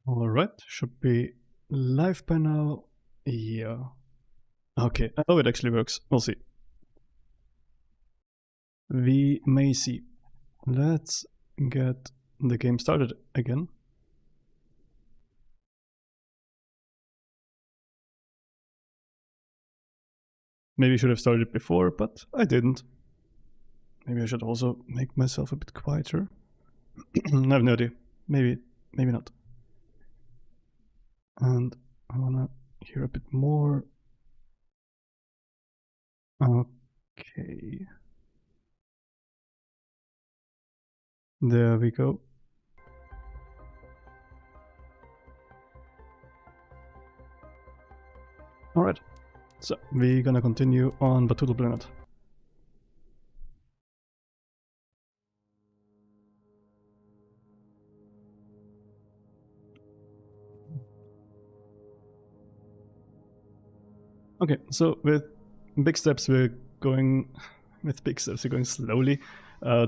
Alright, should be live by now. Yeah. Okay, I hope it actually works. We'll see. We may see. Let's get the game started again. Maybe I should have started before, but I didn't. Maybe I should also make myself a bit quieter. I have no idea. Maybe not. And I wanna hear a bit more. Okay. There we go. Alright, so we're gonna continue on Batoodle Planet. Okay, so with big steps we're going slowly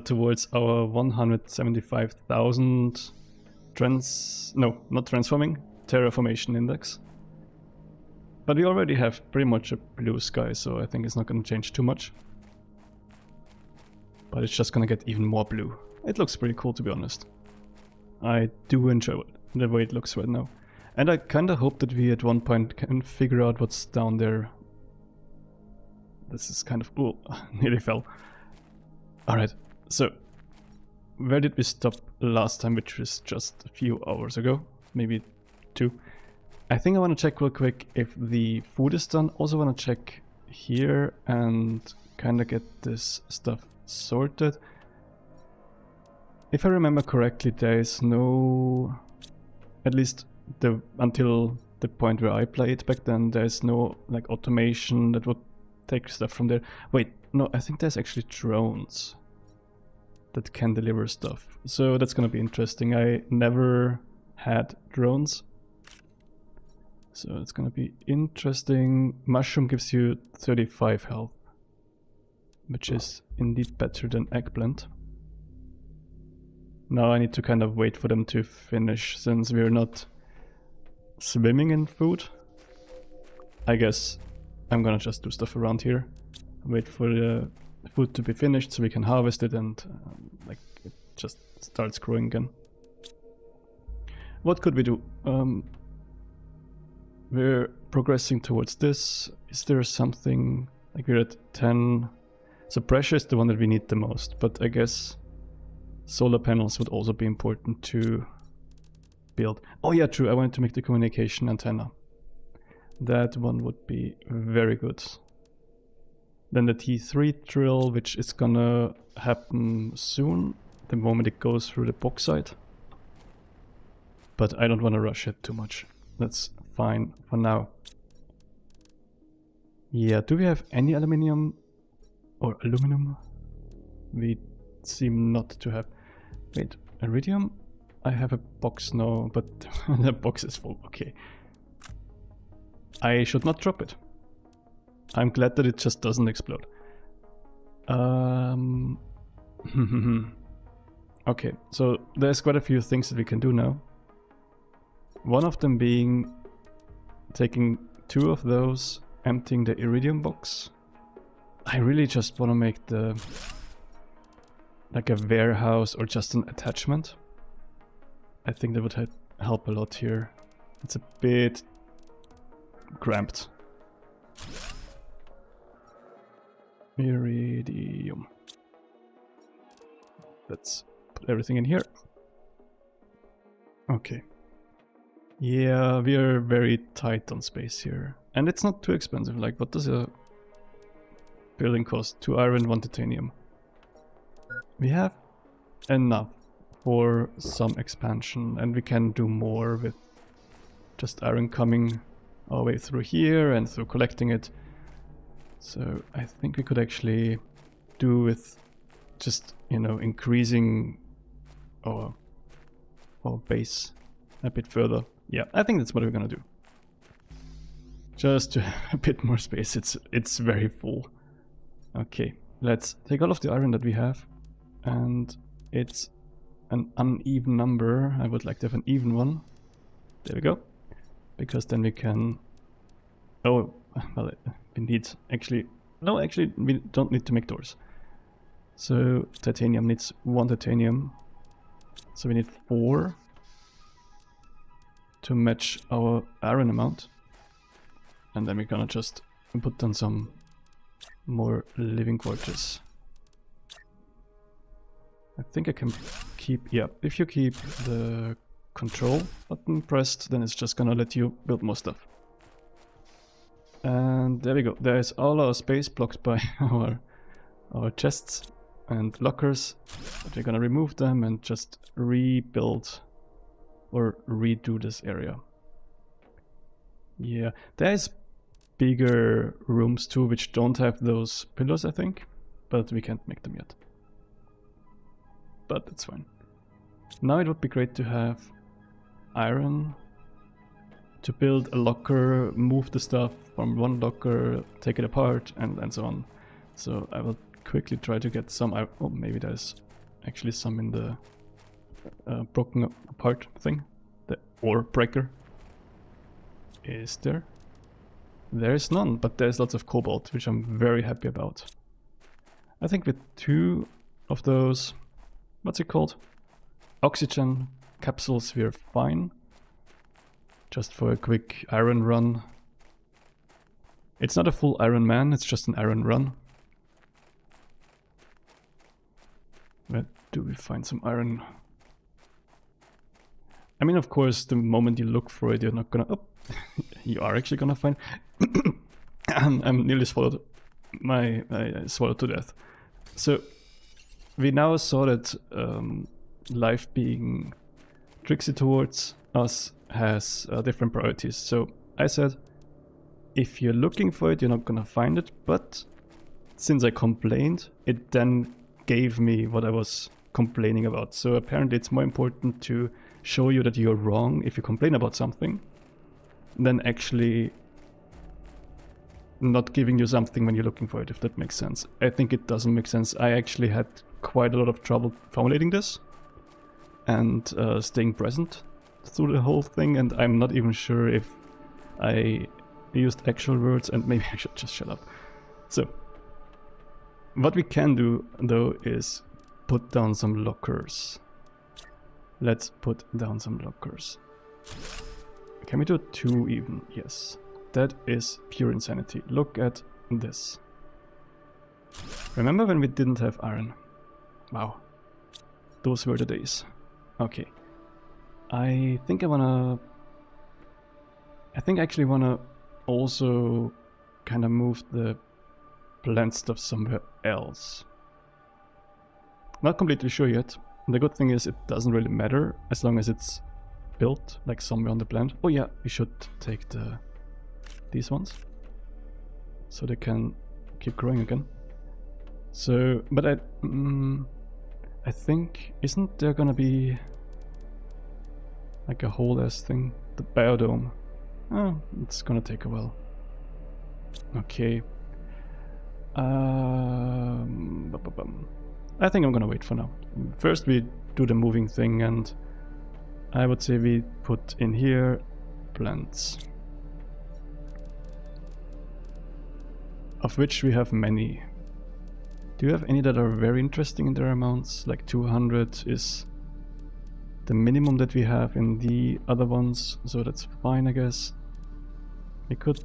towards our 175,000 terraformation index. But we already have pretty much a blue sky, so I think it's not going to change too much. But it's just going to get even more blue. It looks pretty cool, to be honest. I do enjoy the way it looks right now. And I kinda hope that we at one point can figure out what's down there. This is kind of... oh, nearly fell. Alright, so... where did we stop last time, which was just a few hours ago? Maybe 2. I think I want to check real quick if the food is done. Also want to check here and kinda get this stuff sorted. If I remember correctly, there is no... at least... until the point where I played back then, there's no like automation that would take stuff from there. Wait, no, I think there's actually drones that can deliver stuff. So that's gonna be interesting. I never had drones. So it's gonna be interesting. Mushroom gives you 35 health, which is indeed better than eggplant. Now I need to kind of wait for them to finish since we're not swimming in food. I guess I'm gonna just do stuff around here. Wait for the food to be finished so we can harvest it and like it just starts growing again. What could we do? We're progressing towards this. Is there something like we're at 10? So pressure is the one that we need the most, but I guess solar panels would also be important to build. Oh yeah, true, I wanted to make the communication antenna. That one would be very good. Then the T3 drill, which is gonna happen soon, the moment it goes through the bauxite. But I don't want to rush it too much. That's fine for now. Yeah, do we have any aluminium or aluminum? We seem not to have. Wait, iridium? I have a box now, but the box is full. Okay. I should not drop it. I'm glad that it just doesn't explode. Okay, so there's quite a few things that we can do now. One of them being taking 2 of those, emptying the iridium box. I really just want to make the like a warehouse or just an attachment. I think that would help a lot here. It's a bit cramped. Iridium. Let's put everything in here. Okay. Yeah, we are very tight on space here. And it's not too expensive. Like, what does a building cost? 2 iron, 1 titanium. We have enough for some expansion, and we can do more with just iron coming our way through here and through collecting it. So I think we could actually do with just, you know, increasing our base a bit further. Yeah, I think that's what we're gonna do. Just to have a bit more space. It's very full. Okay, let's take all of the iron that we have, and it's an uneven number. I would like to have an even one. There we go. Because then we can... Oh, well, we need actually... No, actually, we don't need to make doors. So titanium needs 1 titanium. So we need 4 to match our iron amount. And then we're gonna just put down some more living quarters. I think I can keep... Yeah, if you keep the control button pressed, then it's just gonna let you build more stuff. And there we go. There is all our space blocked by our chests and lockers. But we're gonna remove them and just rebuild or redo this area. Yeah, there's bigger rooms too which don't have those pillars, I think, but we can't make them yet. But that's fine. Now it would be great to have iron to build a locker, move the stuff from one locker, take it apart, and so on. So I will quickly try to get some iron. Oh, maybe there's actually some in the broken apart thing. The ore breaker. Is there? There is none, but there's lots of cobalt, which I'm very happy about. I think with 2 of those, what's it called? Oxygen capsules, we're fine. Just for a quick iron run. It's not a full Iron Man, it's just an iron run. Where do we find some iron? I mean, of course, the moment you look for it, you're not gonna... Oh, you are actually gonna find... I'm nearly swallowed. I swallowed to death. So, we now saw that life being tricksy towards us has different priorities. So, I said, if you're looking for it, you're not gonna find it. But, since I complained, it then gave me what I was complaining about. So, apparently it's more important to show you that you're wrong if you complain about something than actually not giving you something when you're looking for it, if that makes sense. I think it doesn't make sense. I actually had quite a lot of trouble formulating this and staying present through the whole thing, and I'm not even sure if I used actual words, and maybe I should just shut up. So, what we can do though is put down some lockers. Let's put down some lockers. Can we do 2 even? Yes. That is pure insanity. Look at this. Remember when we didn't have iron? Wow. Those were the days. Okay. I think I actually wanna also kind of move the plant stuff somewhere else. Not completely sure yet. The good thing is it doesn't really matter as long as it's built like somewhere on the plant. Oh yeah, we should take these ones so they can keep growing again. So, but I think, isn't there gonna be like a whole ass thing? The biodome. Oh, it's gonna take a while. Okay. I think I'm gonna wait for now. First we do the moving thing, and I would say we put in here plants. Of which we have many. Do you have any that are very interesting in their amounts? Like 200 is the minimum that we have in the other ones, so that's fine, I guess. We could,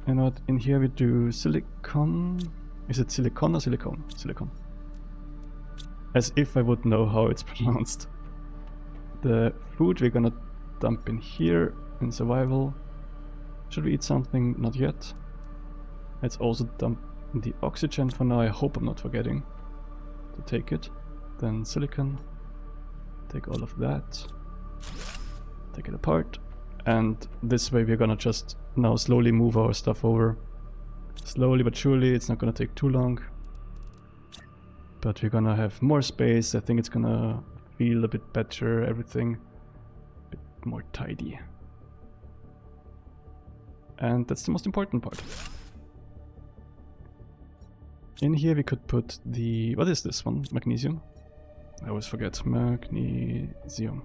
you know what, in here we do silicon. Is it silicon or silicone? Silicon. As if I would know how it's pronounced. The food we're gonna dump in here in survival. Should we eat something? Not yet. Let's also dump the oxygen for now. I hope I'm not forgetting to take it. Then silicon. Take all of that. Take it apart. And this way we're gonna just now slowly move our stuff over. Slowly but surely, it's not gonna take too long. But we're gonna have more space. I think it's gonna feel a bit better, everything a bit more tidy. And that's the most important part. In here we could put the... what is this one? Magnesium? I always forget. Magnesium.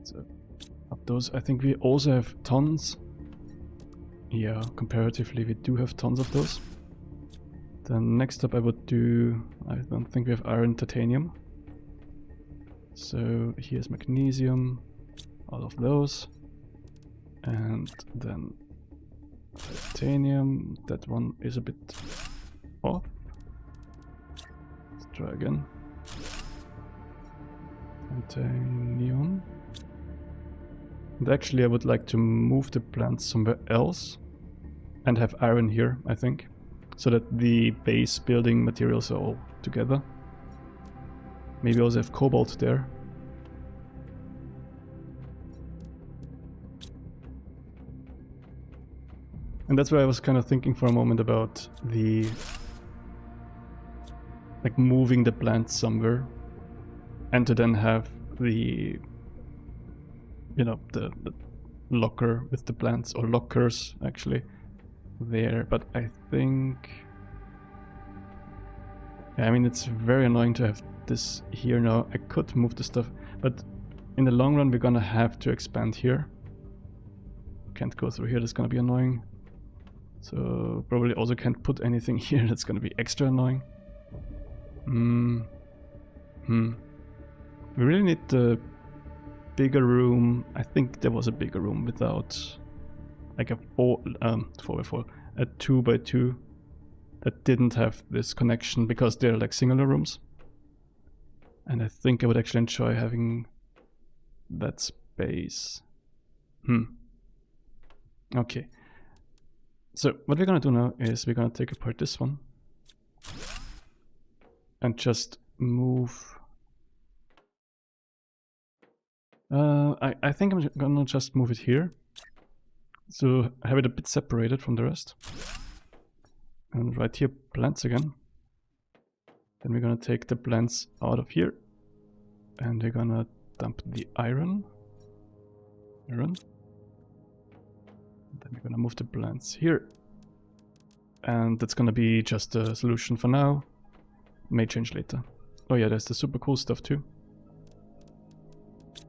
So Of those, I think we also have tons. Yeah, comparatively we do have tons of those. Then next up I would do, I don't think we have iron, titanium. So here's magnesium, all of those. And then titanium, that one is a bit off. Let's try again. Titanium. And actually I would like to move the plants somewhere else and have iron here, I think, so that the base building materials are all together. Maybe also have cobalt there. And that's why I was kind of thinking for a moment about the, like, moving the plants somewhere and to then have the, you know, the locker with the plants, or lockers actually, there. But I think, yeah, I mean, it's very annoying to have this here now. I could move the stuff, but in the long run we're gonna have to expand here. Can't go through here, that's gonna be annoying. So probably also can't put anything here, that's gonna be extra annoying. We really need the bigger room. I think there was a bigger room without, like, a 4x4, a 2x2 that didn't have this connection, because they're like singular rooms. And I think I would actually enjoy having that space. Okay. So what we're gonna do now is we're gonna take apart this one and just move. I think I'm gonna just move it here, so have it a bit separated from the rest. And right here, plants again. Then we're gonna take the plants out of here, and we're gonna dump the iron. Then we're gonna move the plants here. And that's gonna be just a solution for now. May change later. Oh yeah, there's the super cool stuff too.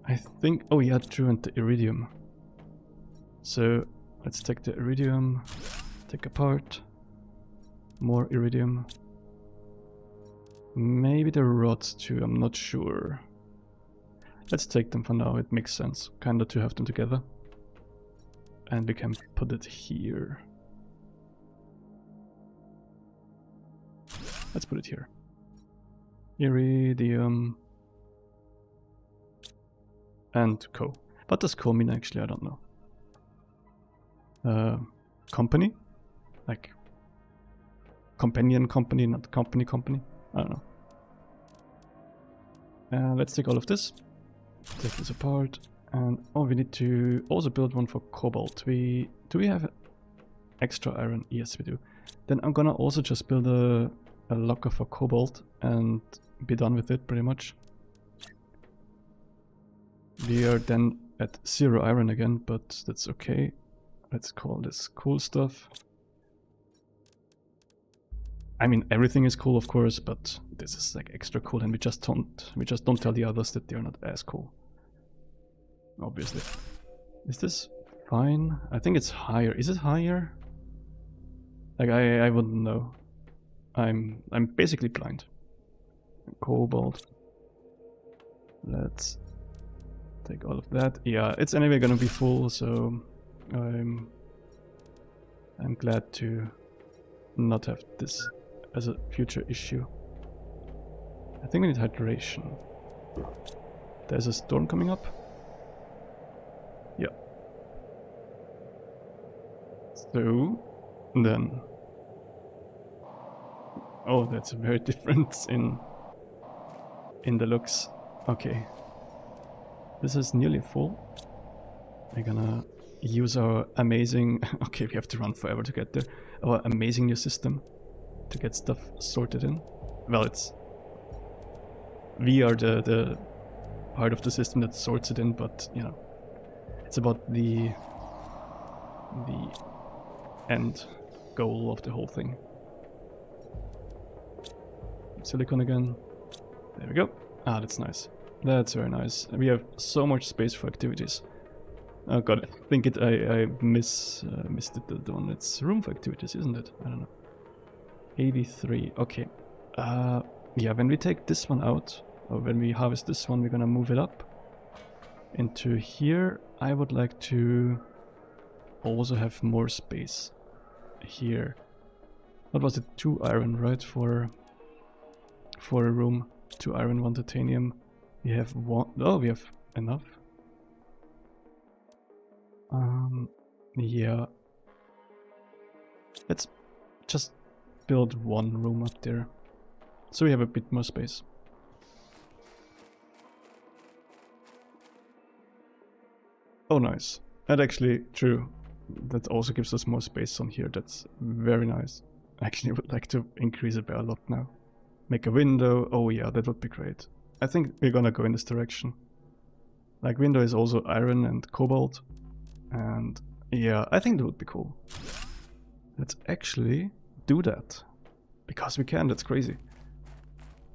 I think, oh yeah, true, and the iridium. So let's take the iridium, take apart. More iridium. Maybe the rods too, I'm not sure. Let's take them for now, it makes sense kinda to have them together. And we can put it here. Let's put it here. Iridium. And co. What does co mean actually? I don't know. Company? Like companion company, not company. I don't know. Let's take all of this. Take this apart. And oh, we need to also build one for cobalt. Do we have extra iron? Yes, we do. Then I'm gonna also just build a locker for cobalt and be done with it pretty much. We are then at 0 iron again, but that's okay. Let's call this cool stuff. I mean, everything is cool, of course, but this is like extra cool, and we just don't tell the others that they're not as cool. Obviously. Is this fine? I think it's higher. Is it higher? Like, I wouldn't know. I'm basically blind. Cobalt. Let's take all of that. Yeah, it's anyway gonna be full, so I'm glad to not have this as a future issue. I think we need hydration. There's a storm coming up. Yeah. So then, oh, that's a very difference in the looks. Okay, this is nearly full. We're gonna use our amazing, okay, we have to run forever to get there, our amazing new system to get stuff sorted in. Well, we are the part of the system that sorts it in, but you know, it's about the end goal of the whole thing. Silicon again. There we go. Ah, that's nice. That's very nice. We have so much space for activities. Oh god, I think I missed it, the one. It's room for activities, isn't it? I don't know. 83, okay. Yeah, when we take this one out, or when we harvest this one, we're gonna move it up into here. I would like to also have more space here. What was it? 2 iron, right? For a room. 2 iron, 1 titanium. We have 1. Oh, we have enough. Yeah. Let's just build 1 room up there, so we have a bit more space. Oh, nice. And actually, true. That also gives us more space on here. That's very nice. Actually, I would like to increase it by a lot now. Make a window. Oh yeah, that would be great. I think we're gonna go in this direction. Like, window is also iron and cobalt. And yeah, I think that would be cool. Let's actually do that. Because we can, that's crazy.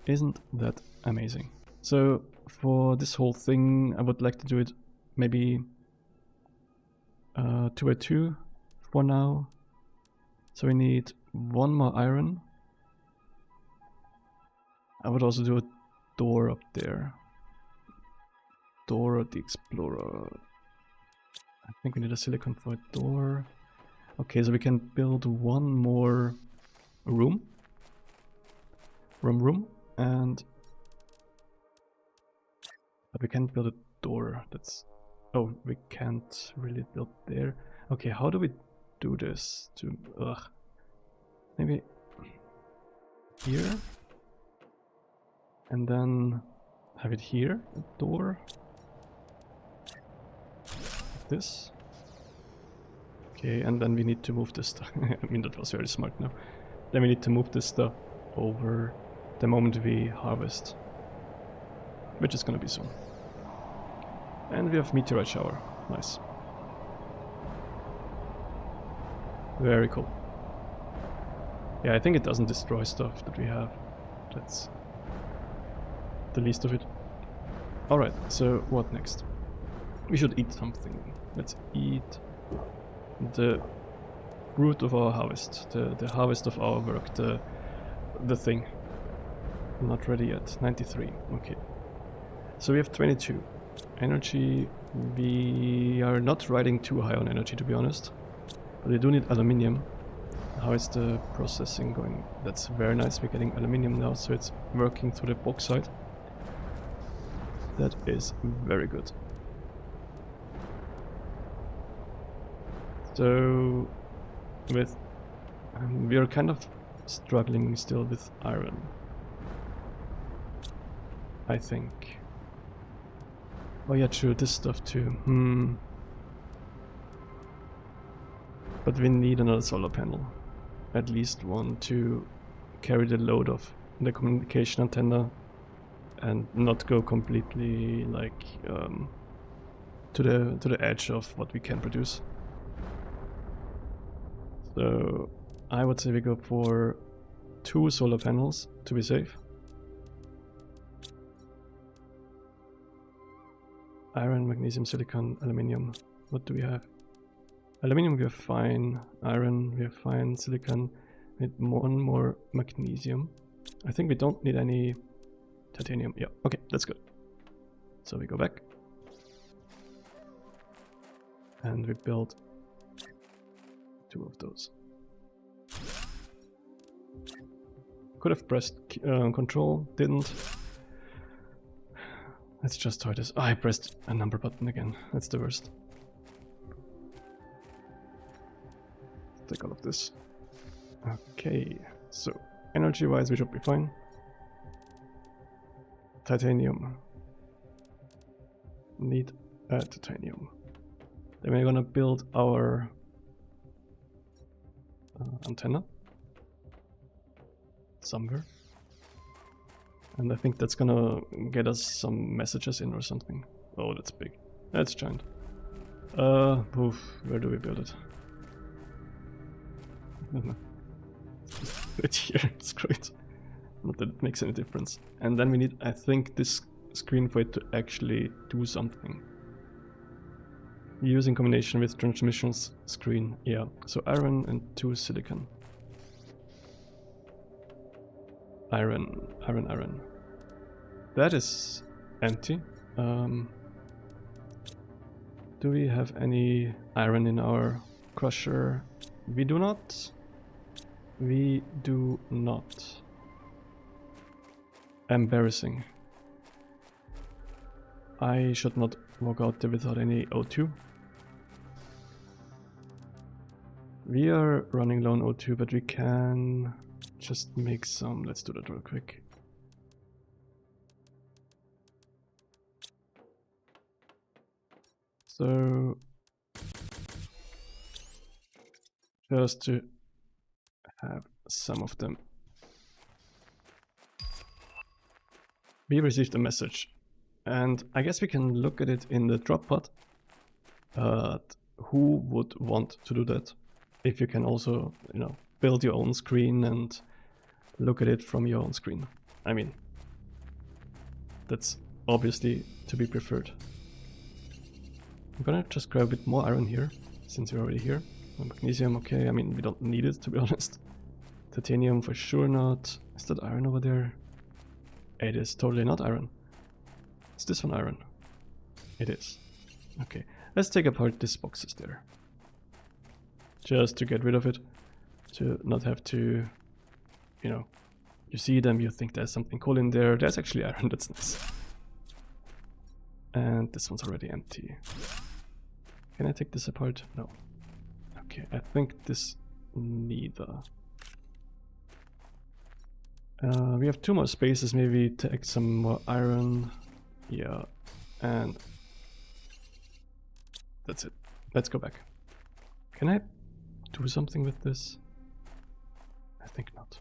Isn't that amazing? So, for this whole thing, I would like to do it maybe 2 by 2 for now. So we need 1 more iron. I would also do a door up there. Door at the Explorer. I think we need a silicon for a door. Okay, so we can build 1 more room. And but we can't build a door. That's... Oh, we can't really build there. Okay, how do we do this? Maybe here, and then have it here, a door. Like this. Okay, and then we need to move this stuff. I mean, that was very smart now. Then we need to move this stuff over the moment we harvest, which is gonna be soon. And we have meteorite shower. Nice. Very cool. Yeah, I think it doesn't destroy stuff that we have. That's the least of it. Alright, so what next? We should eat something. Let's eat the fruit of our harvest. The harvest of our work. The thing. Not ready yet. 93. Okay. So we have 22. Energy, we are not riding too high on energy, to be honest. But we do need aluminium. How is the processing going? That's very nice. We're getting aluminium now, so it's working through the bauxite. That is very good. So, with... we are kind of struggling still with iron, I think. Oh yeah, true, this stuff too. But we need another solar panel. At least one to carry the load of the communication antenna and not go completely like to the edge of what we can produce. So I would say we go for 2 solar panels to be safe. Iron, magnesium, silicon, aluminium. What do we have? Aluminium we have fine, iron we have fine, silicon, we need 1 more magnesium. I think we don't need any titanium. Yeah, okay, that's good. So we go back. And we build 2 of those. Could have pressed control, didn't. Let's just try this. Oh, I pressed a number button again. That's the worst. Take all of this. Okay, so energy wise we should be fine. Titanium. Need titanium. Then we're gonna build our antenna somewhere. And I think that's gonna get us some messages in or something. Oh, that's big. That's giant. Where do we build it? I don't know. Right here, it's great. Not that it makes any difference. And then we need, I think, this screen for it to actually do something. using combination with transmissions screen. Yeah, so iron and 2 silicon. Iron. That is empty. Do we have any iron in our crusher? We do not. We do not. Embarrassing. I should not walk out there without any O2. We are running low on O2, but we can just make some. Let's do that real quick. So just to have some of them. We received a message, and I guess we can look at it in the drop pod. Who would want to do that? If you can also, you know, build your own screen and look at it from your own screen. I mean, that's obviously to be preferred. I'm gonna just grab a bit more iron here, since we're already here. Magnesium, okay, I mean, we don't need it, to be honest. Titanium, for sure not. Is that iron over there? It is totally not iron. Is this one iron? It is. Okay, let's take apart these boxes there. Just to get rid of it. To not have to, you know, you see them, you think there's something cool in there. There's actually iron, that's nice. And this one's already empty. Can I take this apart? No. Okay, I think this neither. We have 2 more spaces, maybe take some more iron. Yeah, and that's it. Let's go back. Can I do something with this? I think not.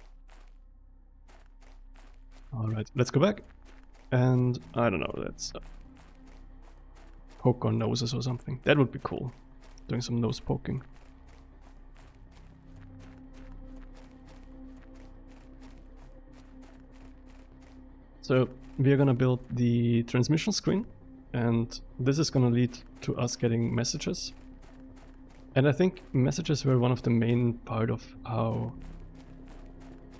Alright, let's go back. And I don't know, let's poke our noses or something. That would be cool. Doing some nose poking. So we are gonna build the transmission screen, and this is gonna lead to us getting messages. And I think messages were one of the main part of how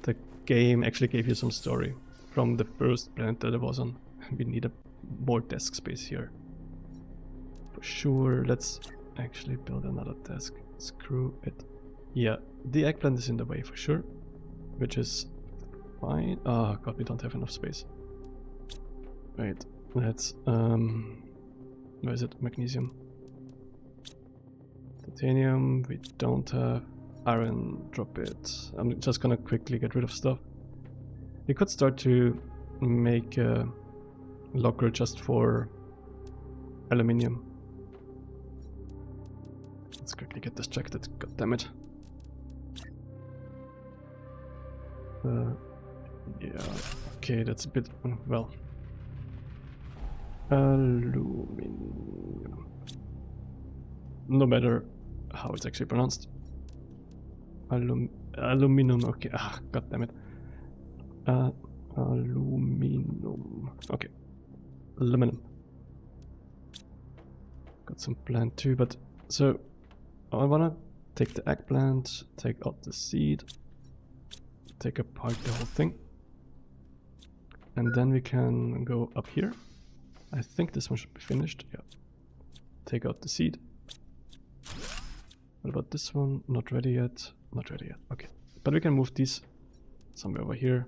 the game actually gave you some story from the first planet that it was on. We need a more desk space here. For sure, let's actually build another desk. Screw it. Yeah, the eggplant is in the way for sure, which is fine. Oh god, we don't have enough space. Wait, let's where is it? Magnesium. Titanium, we don't have. Iron, drop it. I'm just gonna quickly get rid of stuff. We could start to make a locker just for aluminium. Let's quickly get distracted, god damn it. Yeah, okay, that's a bit, well. Aluminum. No matter how it's actually pronounced. Aluminum, okay, god damn it. Aluminum, okay. Aluminum. Got some plant too, but so I wanna take the eggplant, take out the seed, take apart the whole thing, and then we can go up here. I think this one should be finished, yeah. Take out the seed. What about this one? Not ready yet. Not ready yet, okay. But we can move these somewhere over here.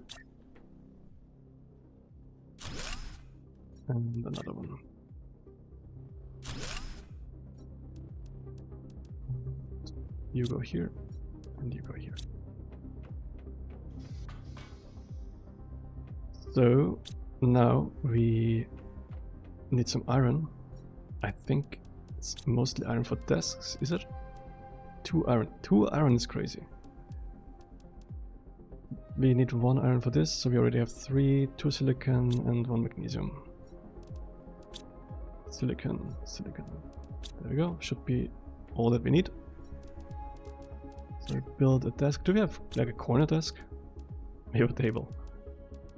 And another one. You go here, and you go here. So now we need some iron. I think it's mostly iron for desks, is it? 2 iron. 2 iron is crazy. We need 1 iron for this, so we already have 3, 2 silicon and 1 magnesium. Silicon, silicon. There we go, should be all that we need. So build a desk. Do we have like a corner desk? We have a table.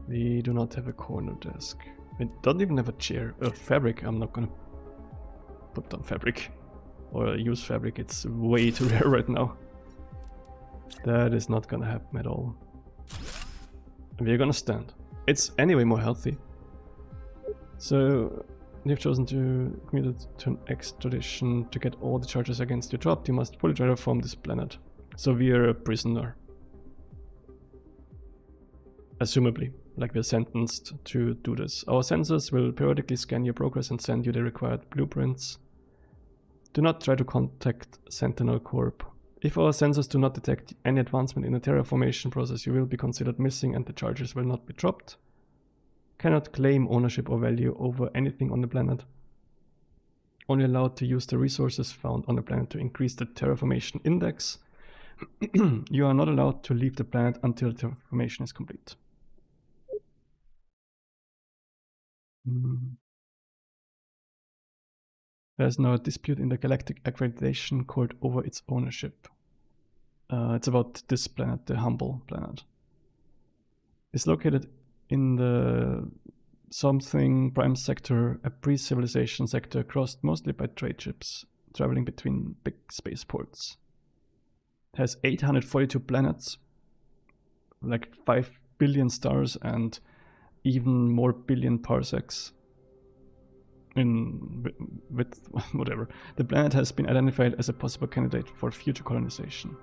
We do not have a corner desk. We don't even have a chair. Fabric, I'm not gonna put down fabric. or use fabric. It's way too rare right now. That is not gonna happen at all. We're gonna stand. It's anyway more healthy. So you've chosen to commit it to an extradition. To get all the charges against you dropped, you must fully terraform this planet. So we're a prisoner. Assumably, like we're sentenced to do this. Our sensors will periodically scan your progress and send you the required blueprints. Do not try to contact Sentinel Corp. If our sensors do not detect any advancement in the terraformation process, you will be considered missing and the charges will not be dropped. Cannot claim ownership or value over anything on the planet. Only allowed to use the resources found on the planet to increase the terraformation index. You are not allowed to leave the planet until terraformation is complete. There's no dispute in the Galactic Accreditation Court over its ownership. It's about this planet, the Humble planet. It's located in the something prime sector, a pre-civilization sector crossed mostly by trade ships traveling between big spaceports. It has 842 planets, like 5 billion stars and even more billion parsecs. With whatever. The planet has been identified as a possible candidate for future colonization.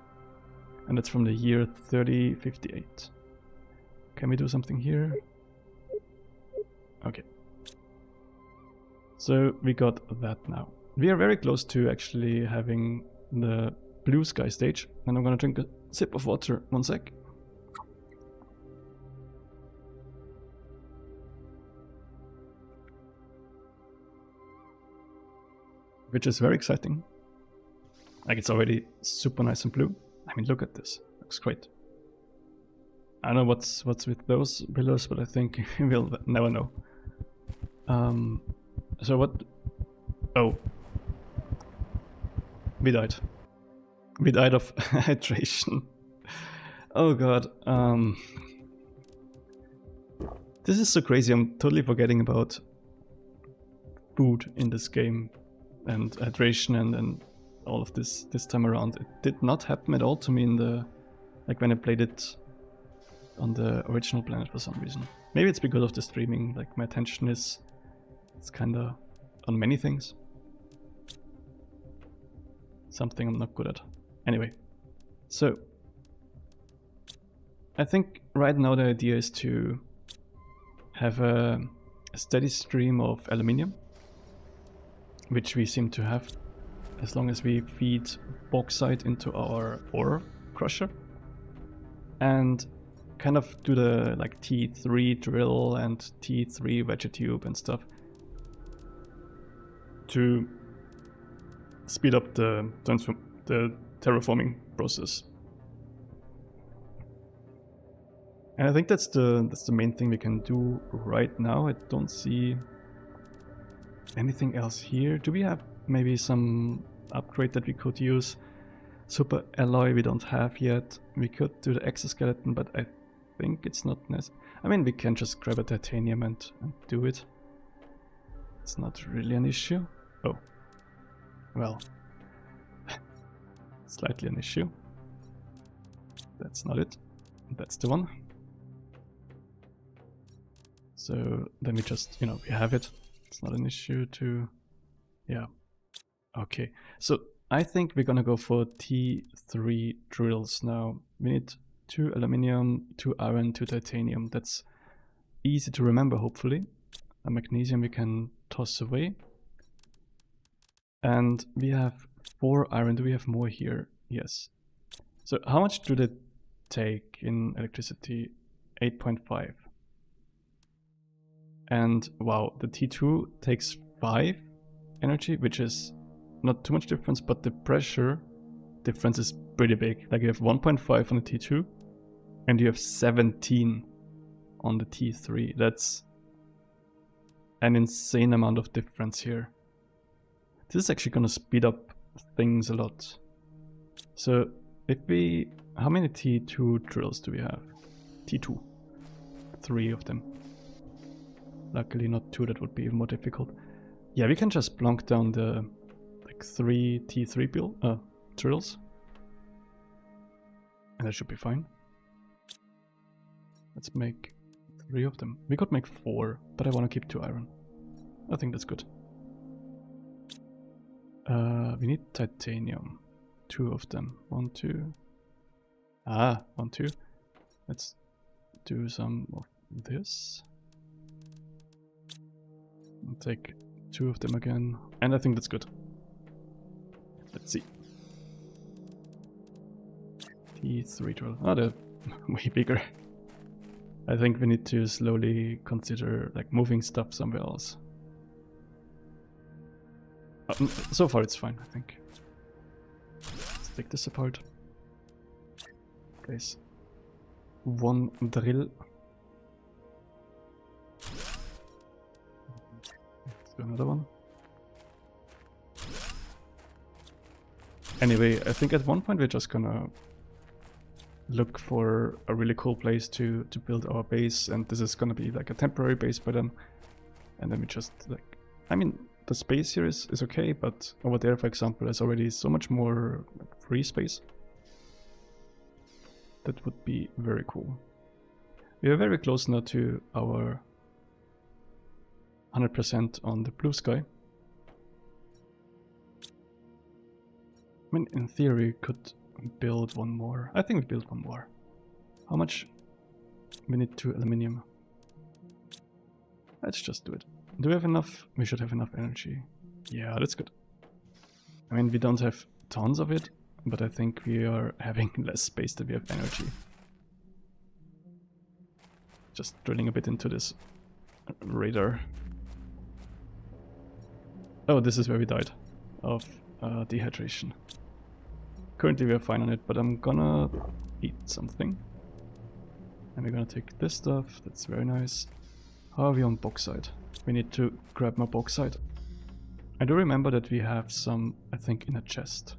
And that's from the year 3058. Can we do something here? Okay. So we got that now. We are very close to actually having the blue sky stage. And I'm gonna drink a sip of water. 1 sec. Which is very exciting. Like, it's already super nice and blue. I mean, look at this. Looks great. I don't know what's with those pillars, but I think we'll never know. So what? Oh. We died. We died of hydration. Oh god. This is so crazy. I'm totally forgetting about food in this game. And hydration and all of this time around. It did not happen at all to me in the, like when I played it on the original planet for some reason. Maybe it's because of the streaming, like my attention is, it's kinda on many things. Something I'm not good at. Anyway, so I think right now the idea is to have a steady stream of aluminium, which we seem to have as long as we feed bauxite into our ore crusher and kind of do the like T3 drill and T3 vegetube and stuff to speed up the terraforming process. And I think that's the main thing we can do right now. I don't see anything else here. Do we have maybe some upgrade that we could use? Super alloy we don't have yet. We could do the exoskeleton, but I think it's not necessary. I mean, we can just grab a titanium and do it. It's not really an issue. Oh. Well. Slightly an issue. That's not it. That's the one. So then we just, you know, we have it. It's not an issue to... Yeah. Okay. So I think we're gonna go for T3 drills now. We need 2 aluminium, 2 iron, 2 titanium. That's easy to remember, hopefully. A magnesium we can toss away. And we have 4 iron. Do we have more here? Yes. So how much do they take in electricity? 8.5. And wow, the T2 takes 5 energy, which is not too much difference, but the pressure difference is pretty big. Like you have 1.5 on the T2 and you have 17 on the T3. That's an insane amount of difference here. This is actually gonna speed up things a lot. So if we... How many T2 drills do we have? T2. 3 of them. Luckily not 2, that would be even more difficult. Yeah, we can just plonk down the like like 3 T3 drills. And that should be fine. Let's make 3 of them. We could make 4, but I want to keep 2 iron. I think that's good. We need titanium. 2 of them. 1, 2. 1, 2. Let's do some of this. I'll take 2 of them again. And I think that's good. Let's see. T3 drill. Oh, they're way bigger. I think we need to slowly consider like moving stuff somewhere else. So far it's fine, I think. Let's take this apart. Place 1 drill. Let's do another one. Anyway, I think at one point we're just gonna look for a really cool place to build our base, and this is gonna be like a temporary base by then. And then we just like, I mean, the space here is okay, but over there, for example, there's already so much more like, free space. That would be very cool. We are very close now to our 100% on the blue sky. I mean, in theory, we could build one more. I think we build one more. How much? We need 2 aluminium. Let's just do it. Do we have enough? We should have enough energy. Yeah, that's good. I mean, we don't have tons of it, but I think we are having less space than we have energy. Just drilling a bit into this radar. Oh, this is where we died of dehydration. Currently we are fine on it, but I'm gonna eat something. And we're gonna take this stuff, that's very nice. How are we on bauxite? We need to grab more bauxite. I do remember that we have some, I think, in a chest.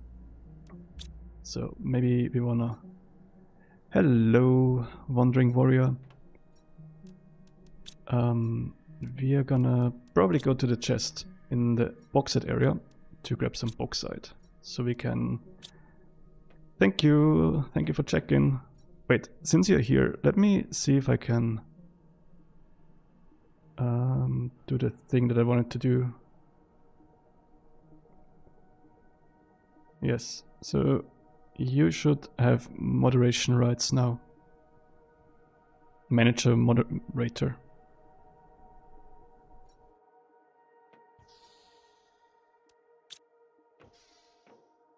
So maybe we wanna... Hello, wandering warrior. We are gonna probably go to the chest in the bauxite area to grab some bauxite. So we can... Thank you for checking. Wait, since you're here, let me see if I can do the thing that I wanted to do. Yes, so you should have moderation rights now. Manager moderator.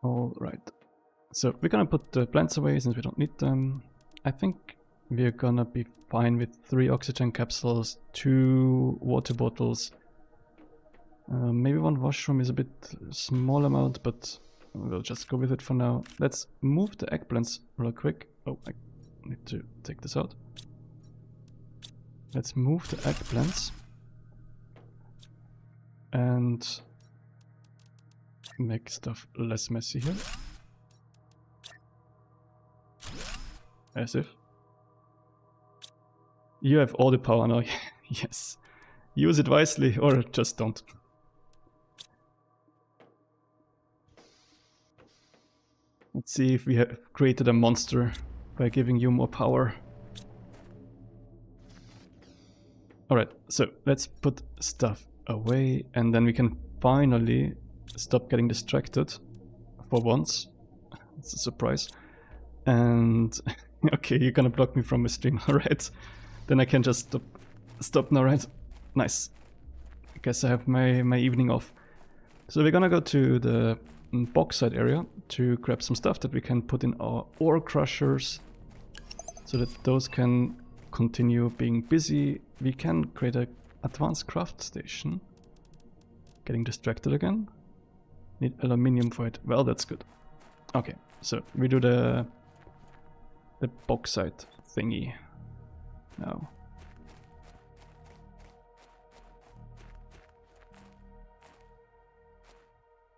Alright. So we're gonna put the plants away since we don't need them. I think we're gonna be fine with 3 oxygen capsules, 2 water bottles. Maybe 1 washroom is a bit small amount, but we'll just go with it for now. Let's move the eggplants real quick. Oh, I need to take this out. Let's move the eggplants. And make stuff less messy here. As if. You have all the power now. Yes. Use it wisely or just don't. Let's see if we have created a monster by giving you more power. Alright, so let's put stuff away and then we can finally stop getting distracted for once. It's a surprise. And okay, you're gonna block me from my stream, alright. Then I can just stop now, right? Nice. I guess I have my evening off. So we're gonna go to the bauxite area to grab some stuff that we can put in our ore crushers so that those can continue being busy. We can create an advanced craft station. Getting distracted again. Need aluminium for it. Well, that's good. Okay, so we do the bauxite thingy now.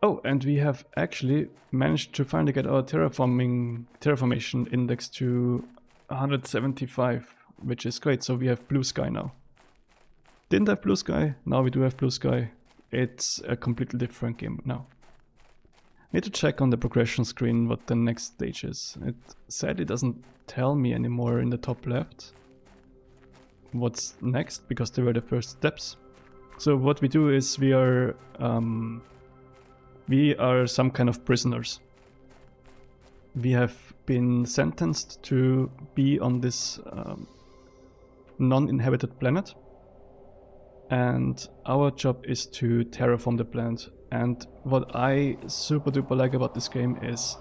Oh, and we have actually managed to finally get our terraformation index to 175, which is great. So we have blue sky now. Didn't have blue sky, now we do have blue sky. It's a completely different game now. Need to check on the progression screen what the next stage is. It sadly doesn't tell me anymore in the top left what's next, because they were the first steps. So what we do is we are some kind of prisoners. We have been sentenced to be on this non-inhabited planet, and our job is to terraform the planet. And what I super duper like about this game is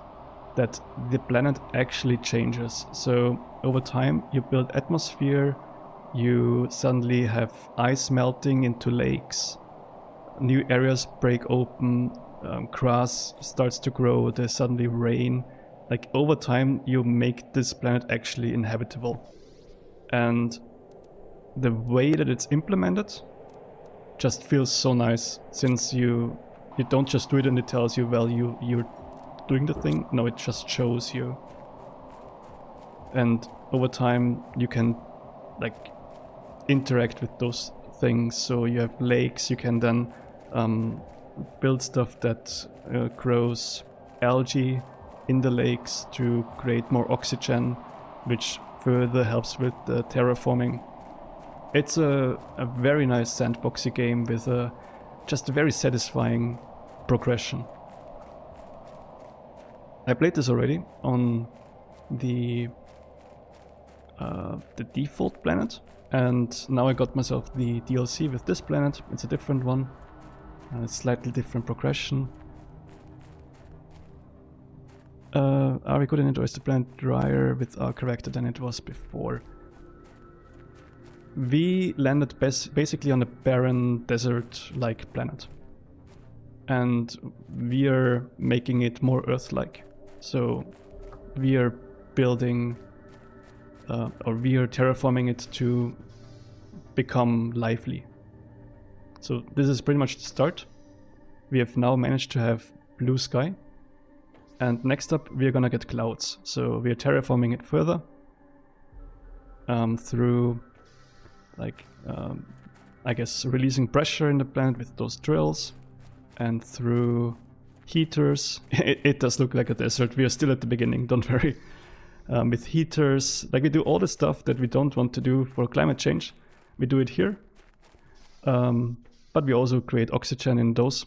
that the planet actually changes. So over time you build atmosphere, you suddenly have ice melting into lakes, new areas break open, grass starts to grow, there's suddenly rain. Like over time you make this planet actually inhabitable. And the way that it's implemented just feels so nice, since you don't just do it and it tells you, well, you're doing the thing. No, it just shows you. And over time you can like interact with those things. So you have lakes, you can then build stuff that grows algae in the lakes to create more oxygen, which further helps with the terraforming. It's a very nice sandboxy game with just a very satisfying progression. I played this already on the default planet, and now I got myself the DLC with this planet. It's a different one, slightly different progression. Are we good in it, or is the planet drier with our character than it was before? We landed basically on a barren desert-like planet, and we are making it more Earth-like. So we are building, or we are terraforming it to become lively. So this is pretty much the start. We have now managed to have blue sky, and next up we are gonna get clouds. So we are terraforming it further through I guess releasing pressure in the planet with those drills, and through heaters. It does look like a desert. We are still at the beginning, don't worry. With heaters, like we do all the stuff that we don't want to do for climate change. We do it here, but we also create oxygen in those.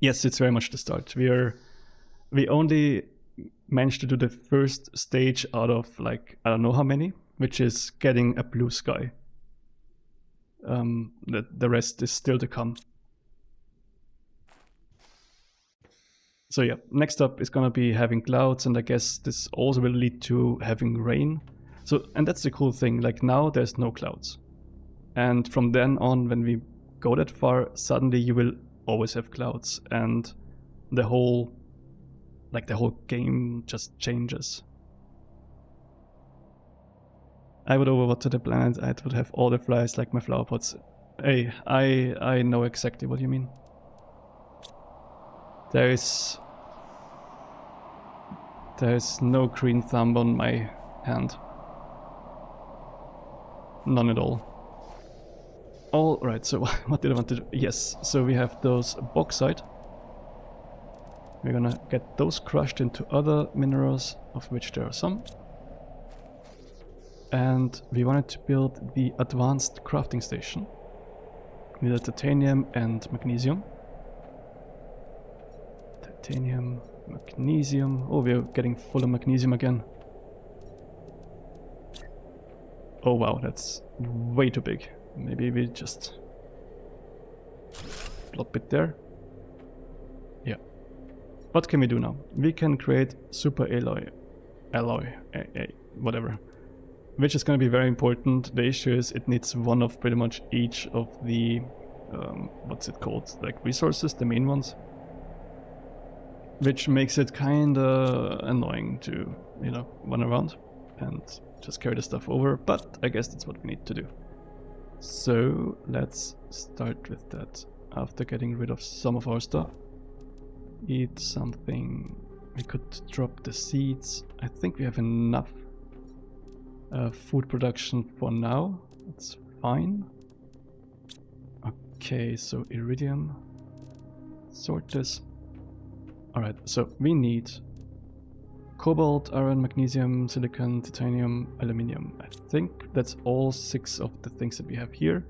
Yes, it's very much the start. We only managed to do the first stage out of like I don't know how many, which is getting a blue sky. The rest is still to come. So yeah, next up is gonna be having clouds, and I guess this also will lead to having rain. So, and that's the cool thing, like now there's no clouds. And from then on, when we go that far, suddenly you will always have clouds, and the whole game just changes. I would overwater the planet, I would have all the flies like my flower pots. Hey, I know exactly what you mean. There's no green thumb on my hand. None at all. Alright, so what did I want to do? Yes, so we have those bauxite. We're gonna get those crushed into other minerals, of which there are some. And we wanted to build the advanced crafting station. We need titanium and magnesium. Titanium, magnesium. Oh, we're getting full of magnesium again. Oh wow, that's way too big. Maybe we just plop it there. Yeah. What can we do now? We can create super alloy, whatever. Which is going to be very important. The issue is it needs one of pretty much each of the, what's it called? Like resources, the main ones. Which makes it kinda annoying to, you know, run around and just carry the stuff over, but I guess that's what we need to do. So let's start with that. After getting rid of some of our stuff, eat something. We could drop the seeds. I think we have enough food production for now. It's fine. Okay, so iridium. Sort this. Alright, so we need cobalt, iron, magnesium, silicon, titanium, aluminium. I think that's all 6 of the things that we have here.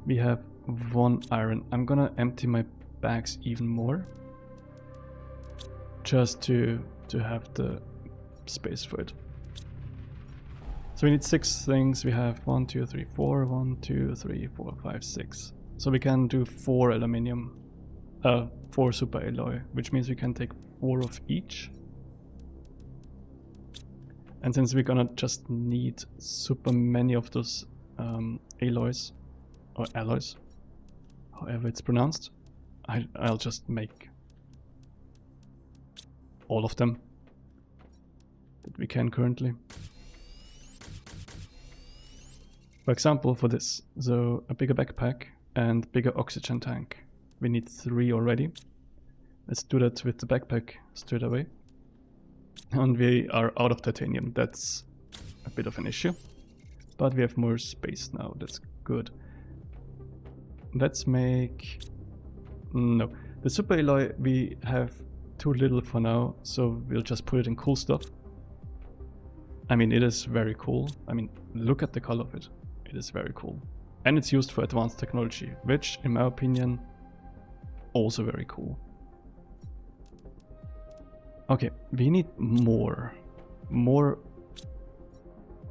We have 1 iron. I'm gonna empty my bags even more, just to have the space for it. So we need 6 things. We have 1, 2, 3, 4. 1, 2, 3, 4, 5, 6. So we can do 4 aluminium, 4 super alloy, which means we can take 4 of each. And since we're gonna just need super many of those alloys, or alloys, however it's pronounced, I'll just make all of them that we can currently. For example, for this, so a bigger backpack and bigger oxygen tank. We need 3 already. Let's do that with the backpack straight away. And we are out of titanium. That's a bit of an issue. But we have more space now. That's good. Let's make... No. The super alloy we have too little for now, so we'll just put it in cool stuff. I mean, it is very cool. I mean, look at the color of it. It is very cool. And it's used for advanced technology, which, in my opinion, also very cool. Okay, we need more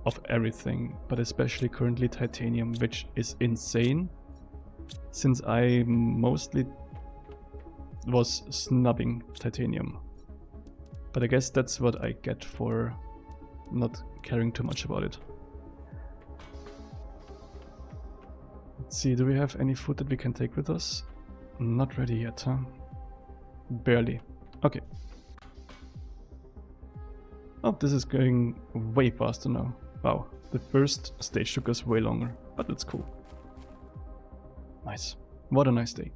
of everything, but especially currently titanium, which is insane, since I mostly was snubbing titanium. But I guess that's what I get for not caring too much about it. Let's see, do we have any food that we can take with us? Not ready yet, huh? Barely. Okay. Oh, this is going way faster now. Wow, the first stage took us way longer, but that's cool. Nice. What a nice day.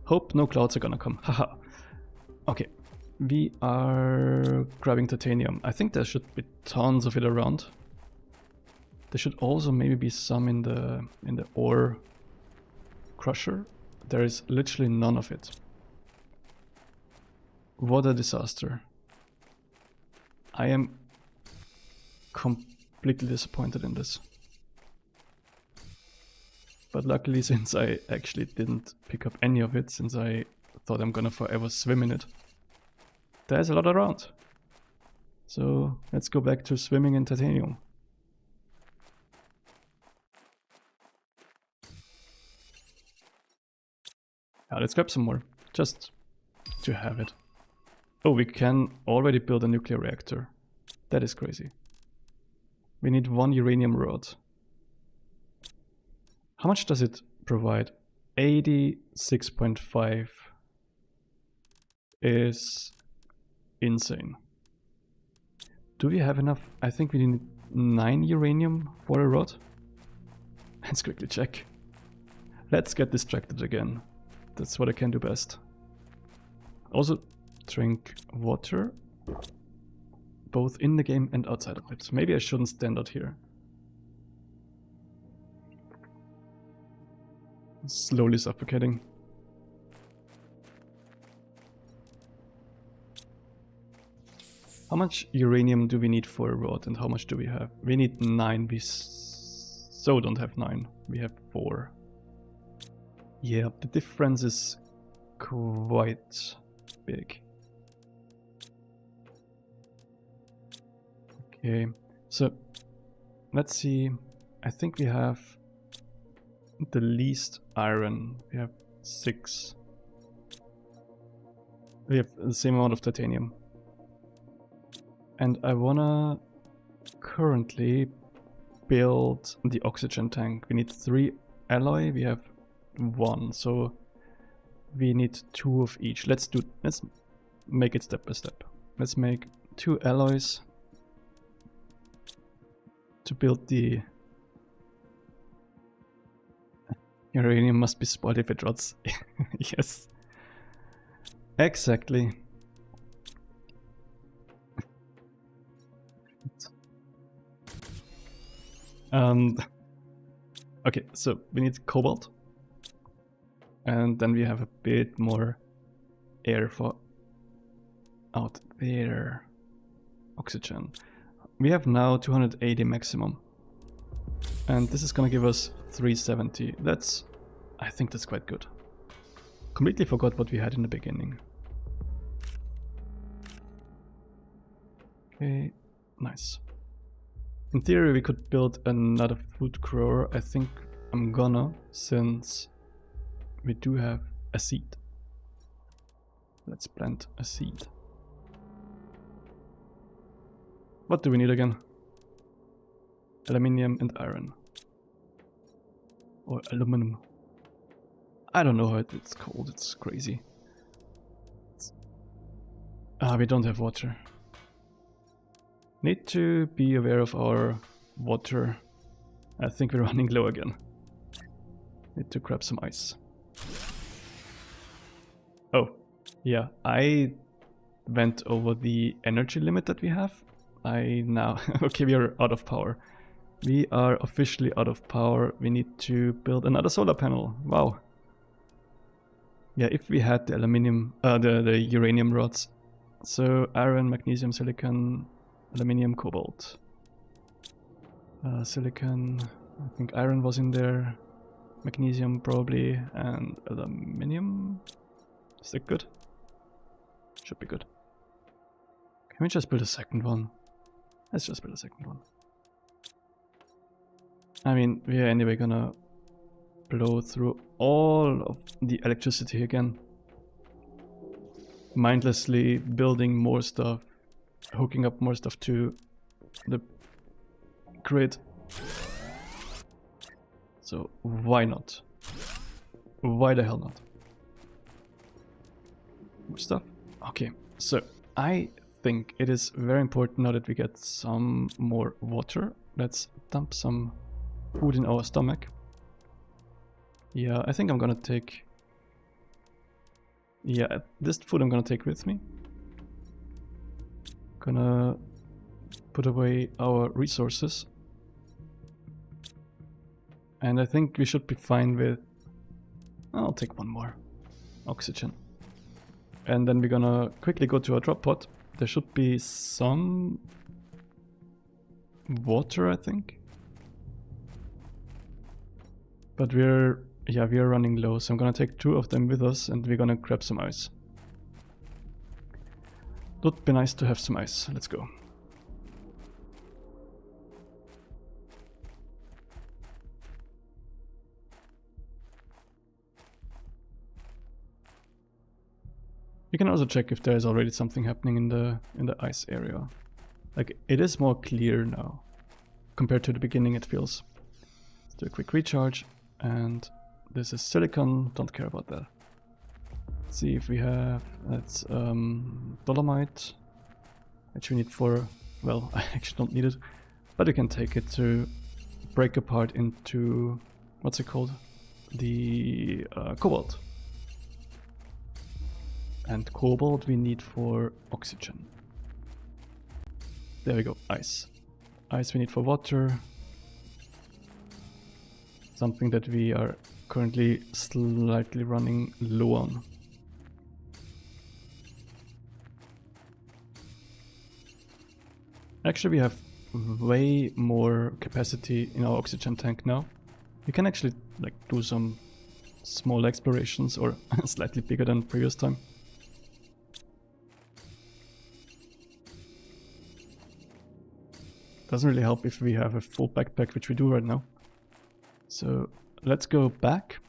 Hope no clouds are gonna come. Haha. Okay, we are grabbing titanium. I think there should be tons of it around. There should also maybe be some in the ore crusher. There is literally none of it. What a disaster. I am completely disappointed in this. But luckily, since I actually didn't pick up any of it, since I thought I'm gonna forever swim in it, there's a lot around. So let's go back to swimming in titanium. Yeah, let's grab some more, just to have it. Oh, we can already build a nuclear reactor. That is crazy. We need 1 uranium rod. How much does it provide? 86.5 is insane. Do we have enough? I think we need 9 uranium for a rod. Let's quickly check. Let's get distracted again. That's what I can do best. Also, drink water, both in the game and outside of it. Maybe I shouldn't stand out here. Slowly suffocating. How much uranium do we need for a rod, and how much do we have? We need 9. We so don't have 9. We have 4. Yeah, the difference is quite big. Okay, so let's see. I think we have the least iron. We have 6. We have the same amount of titanium. And I wanna currently build the oxygen tank. We need 3 alloy. We have 1, so we need 2 of each. Let's make it step by step. Let's make 2 alloys to build the uranium. Must be spoiled if it rots. Yes, exactly. Okay, so we need cobalt. And then we have a bit more air for out there. Oxygen. We have now 280 maximum. And this is gonna give us 370. I think that's quite good. Completely forgot what we had in the beginning. Okay, nice. In theory we could build another food grower. I think I'm gonna, since we do have a seed. Let's plant a seed. What do we need again? Aluminium and iron. Or aluminum. I don't know how it's called, it's crazy. We don't have water. Need to be aware of our water. I think we're running low again. Need to grab some ice. Oh, yeah, I went over the energy limit that we have. Okay, we are out of power. We are officially out of power. We need to build another solar panel. Wow. Yeah, if we had the aluminium, the uranium rods. So iron, magnesium, silicon, aluminium, cobalt. Silicon, I think iron was in there. Magnesium probably, and aluminium. Is that good? Should be good. Can we just build a second one? Let's just build a second one. I mean, we are anyway gonna blow through all of the electricity again. Mindlessly building more stuff, hooking up more stuff to the grid. So why not? Why the hell not? More stuff? Okay, so I think it is very important now that we get some more water. Let's dump some food in our stomach. Yeah, I think I'm gonna take... Yeah, this food I'm gonna take with me. Gonna put away our resources. And I think we should be fine with... I'll take one more. Oxygen. And then we're gonna quickly go to our drop pod. There should be some water, I think. But we're running low, so I'm gonna take 2 of them with us and we're gonna grab some ice. Would be nice to have some ice. Let's go. You can also check if there is already something happening in the ice area. Like, it is more clear now compared to the beginning, it feels. Let's do a quick recharge, and this is silicon, don't care about that. Let's see if we have, that's dolomite, which we need for, well, I actually don't need it, but you can take it to break apart into, what's it called? The cobalt. And cobalt we need for oxygen. There we go, ice. Ice we need for water. Something that we are currently slightly running low on. Actually, we have way more capacity in our oxygen tank now. We can actually like do some small explorations, or slightly bigger than previous time. Doesn't really help if we have a full backpack, which we do right now. So let's go back.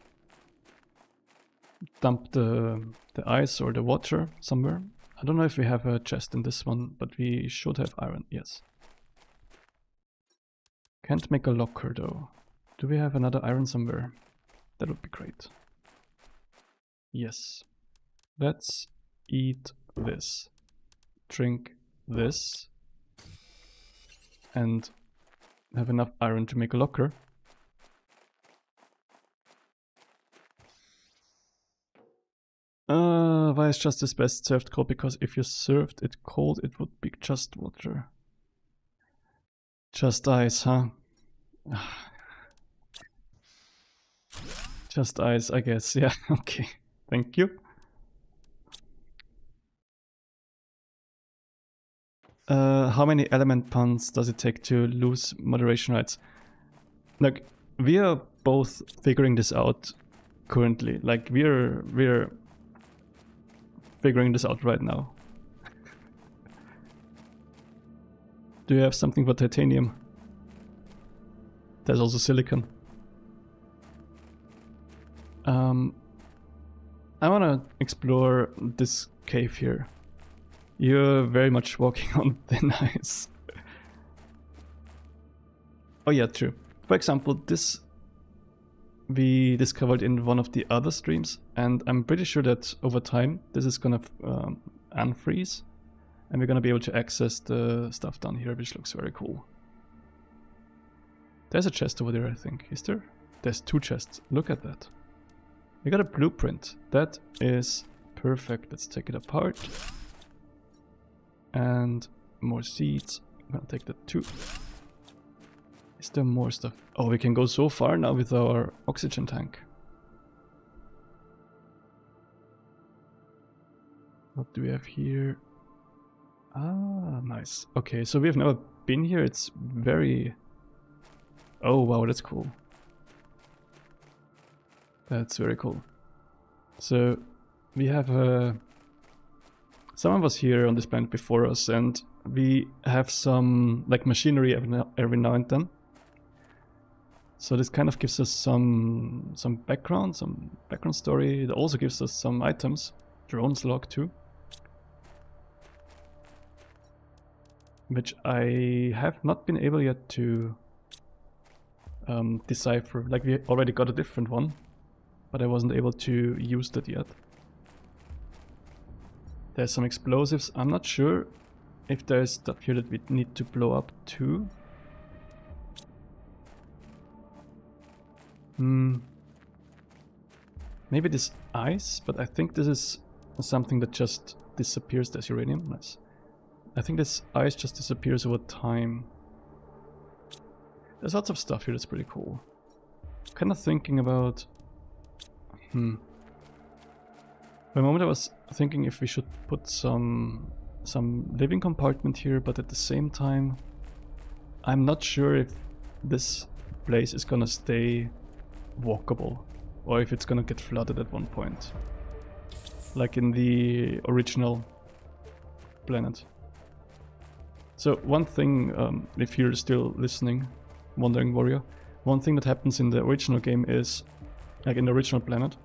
Dump the ice or the water somewhere. I don't know if we have a chest in this one, but we should have iron, yes. Can't make a locker though. Do we have another iron somewhere? That would be great. Yes. Let's eat this. Drink this. And have enough iron to make a locker. Why is just this best served cold? Because if you served it cold, it would be just water. Just ice, huh? Just ice, I guess. Yeah, okay. Thank you. How many element puns does it take to lose moderation rights? Like, we are both figuring this out currently. Like, we're figuring this out right now. Do you have something for titanium? There's also silicon. I want to explore this cave here. You're very much walking on thin ice. Oh yeah, true. For example, this we discovered in one of the other streams, and I'm pretty sure that over time this is gonna unfreeze, and we're gonna be able to access the stuff down here, which looks very cool. There's a chest over there, I think. Is there? There's 2 chests. Look at that. We got a blueprint. That is perfect. Let's take it apart. And more seeds. I'm gonna take that too. Is there more stuff? Oh, we can go so far now with our oxygen tank. What do we have here? Ah, nice. Okay, so we have never been here. It's very... Oh, wow, that's cool. That's very cool. So, we have someone was here on this planet before us, and we have some like machinery every now and then. So this kind of gives us some background story. It also gives us some items. Drones log too. Which I have not been able yet to decipher. Like, we already got a different one, but I wasn't able to use that yet. There's some explosives. I'm not sure if there's stuff here that we need to blow up too. Maybe this ice, but I think this is something that just disappears. There's uranium. Nice. I think this ice just disappears over time. There's lots of stuff here that's pretty cool. Kind of thinking about... For a moment I was thinking if we should put some living compartment here, but at the same time I'm not sure if this place is gonna stay walkable or if it's gonna get flooded at one point, like in the original planet. So one thing, if you're still listening, Wandering Warrior, one thing that happens in the original game is, like in the original planet,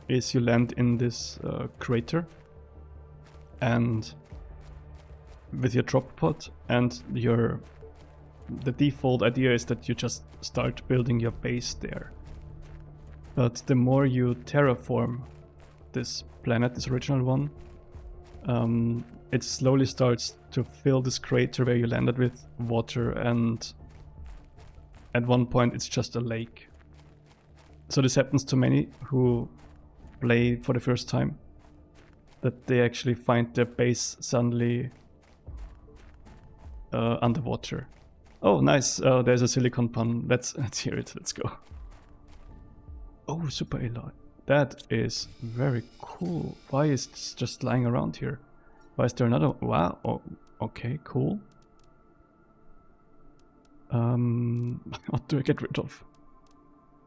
is you land in this crater, and with your drop pod, and the default idea is that you just start building your base there. But the more you terraform this planet, this original one, it slowly starts to fill this crater where you landed with water, and at one point it's just a lake. So this happens to many who play for the first time, that they actually find their base suddenly underwater. Oh, nice. There's a silicon pun. Let's hear it. Let's go. Oh, super alloy. That is very cool. Why is this just lying around here? Why is there another? Wow. Oh, okay, cool. What do I get rid of?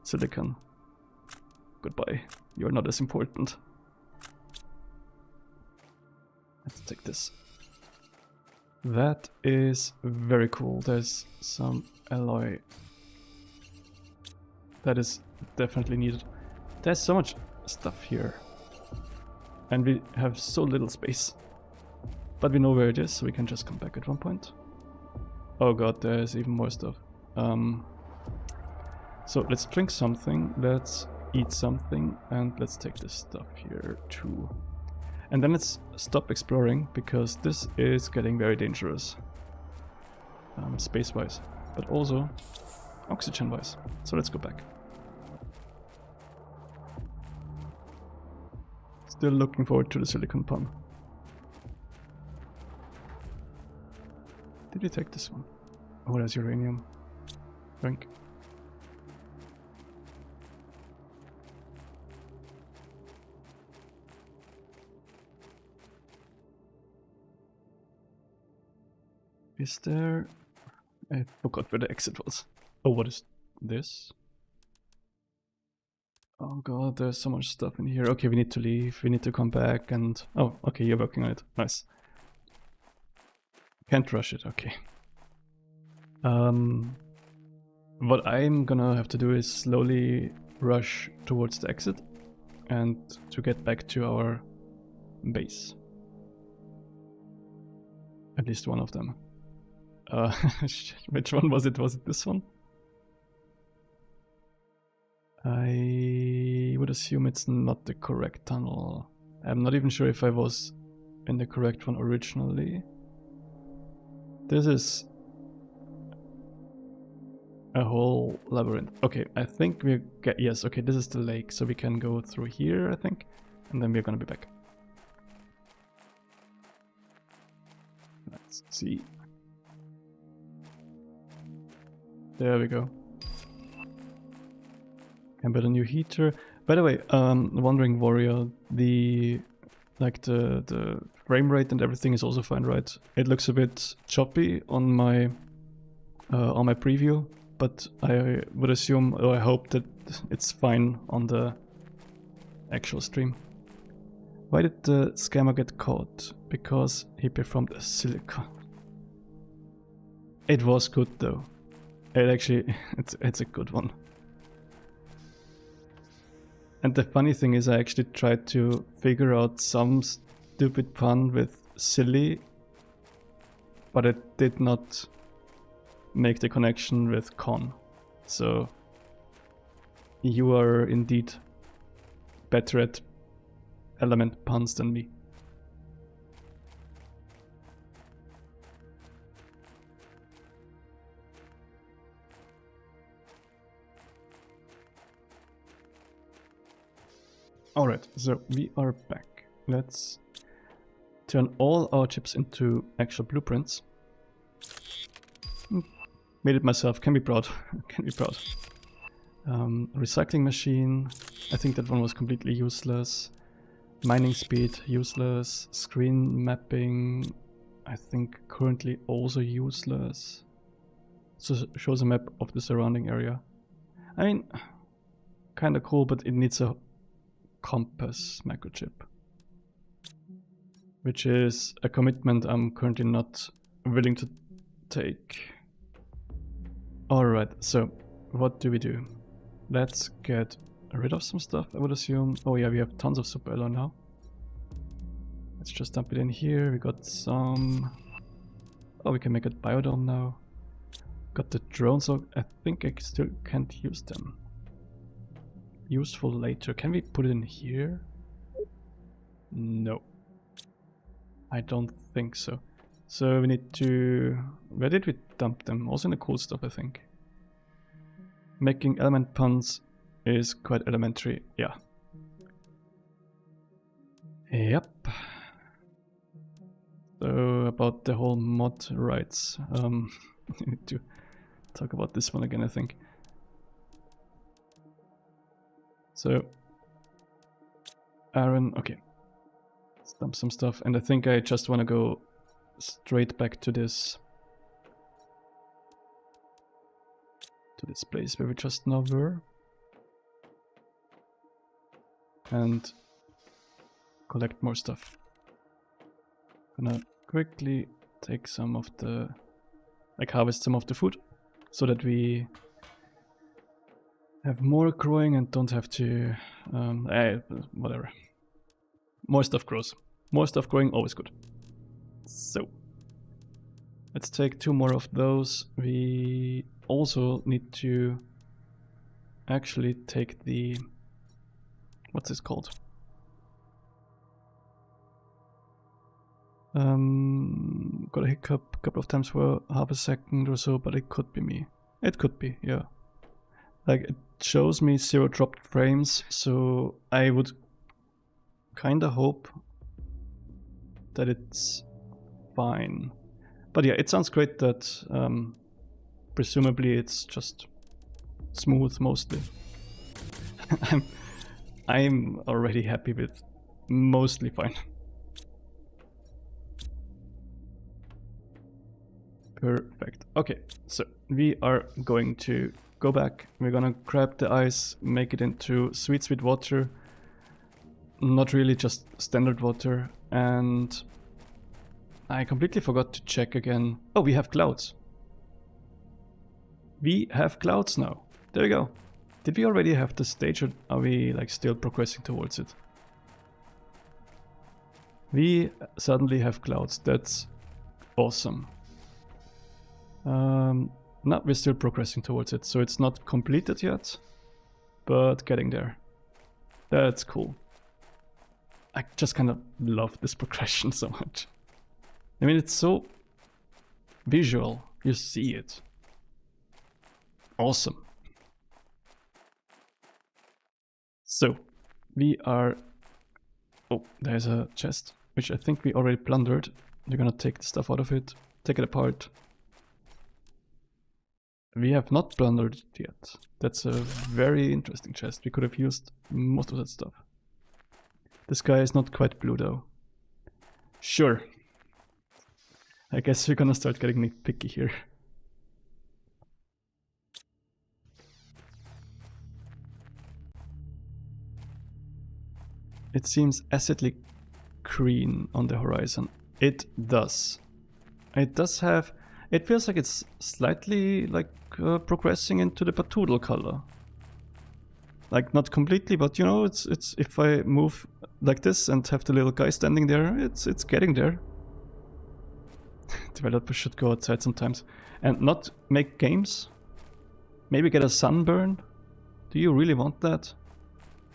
Silicon. Goodbye. You're not as important. Let's take this. That is very cool. There's some alloy. That is definitely needed. There's so much stuff here. And we have so little space. But we know where it is, so we can just come back at one point. Oh god, there's even more stuff. So let's drink something, let's eat something, and let's take this stuff here too. And then let's stop exploring, because this is getting very dangerous. Space-wise, but also oxygen-wise. So let's go back. Still looking forward to the silicon pun. Did we take this one? Oh, there's uranium. Drink. Is there... I forgot where the exit was. Oh, what is this? Oh god, there's so much stuff in here. Okay, we need to leave, we need to come back and... Oh, okay, you're working on it. Nice. Can't rush it, okay. What I'm gonna have to do is slowly rush towards the exit and to get back to our base. At least one of them. Which one was it? Was it this one? I would assume it's not the correct tunnel. I'm not even sure if I was in the correct one originally. This is a whole labyrinth. Okay, I think we get... Yes, okay, this is the lake, so we can go through here, I think. And then we're gonna be back. Let's see. There we go. Can build a new heater. By the way, Wandering Warrior, the frame rate and everything is also fine, right? It looks a bit choppy on my preview, but I would assume, or I hope that it's fine on the actual stream. Why did the scammer get caught? Because he performed a silicon. It was good though. It actually, it's a good one. And the funny thing is I actually tried to figure out some stupid pun with silly, but it did not make the connection with con. So you are indeed better at element puns than me. Alright, so we are back. Let's turn all our chips into actual blueprints. Made it myself, can be proud. Can be proud. Recycling machine, I think that one was completely useless. Mining speed, useless. Screen mapping, I think currently also useless. So shows a map of the surrounding area. I mean, kinda cool, but it needs a compass microchip, which is a commitment I'm currently not willing to take. Alright, so what do we do? Let's get rid of some stuff, I would assume. Oh yeah, we have tons of super alloy now. Let's just dump it in here. We got some... Oh, we can make a biodome now. Got the drones, so I think I still can't use them. Useful later. Can we put it in here? No. I don't think so. So we need to... Where did we dump them? Also in the cool stuff, I think. Making element puns is quite elementary. Yeah. Yep. So about the whole mod rights. I need to talk about this one again, I think. So, Aaron, okay. Let's dump some stuff, and I think I just want to go straight back to this place where we just now were, and collect more stuff. Gonna quickly take some of the, like harvest some of the food, so that we have more growing and don't have to, whatever. More stuff grows. More stuff growing, always good. So, let's take 2 more of those. We also need to actually take the, what's this called? Got a hiccup a couple of times for half a second or so, but it could be me. It could be, yeah. Like, it shows me 0 dropped frames, so I would kinda hope that it's fine. But yeah, it sounds great that presumably it's just smooth mostly. I'm already happy with mostly fine. Perfect. Okay, so we are going to go back. We're gonna grab the ice, make it into sweet water. Not really just standard water. And I completely forgot to check again. Oh, we have clouds. We have clouds now. There we go. Did we already have the stage, or are we like still progressing towards it? We suddenly have clouds. That's awesome. No, we're still progressing towards it, so it's not completed yet, but getting there. That's cool. I just kind of love this progression so much. I mean, it's so visual. You see it. Awesome. So, we are... Oh, there's a chest, which I think we already plundered. We're gonna take the stuff out of it, take it apart. We have not plundered it yet. That's a very interesting chest. We could have used most of that stuff. This guy is not quite blue though. Sure. I guess we're gonna start getting nitpicky here. It seems acidly green on the horizon. It does. It does have... It feels like it's slightly like progressing into the Batoodle color. Like not completely, but you know, it's if I move like this and have the little guy standing there, it's getting there. Developers should go outside sometimes and not make games. Maybe get a sunburn. Do you really want that?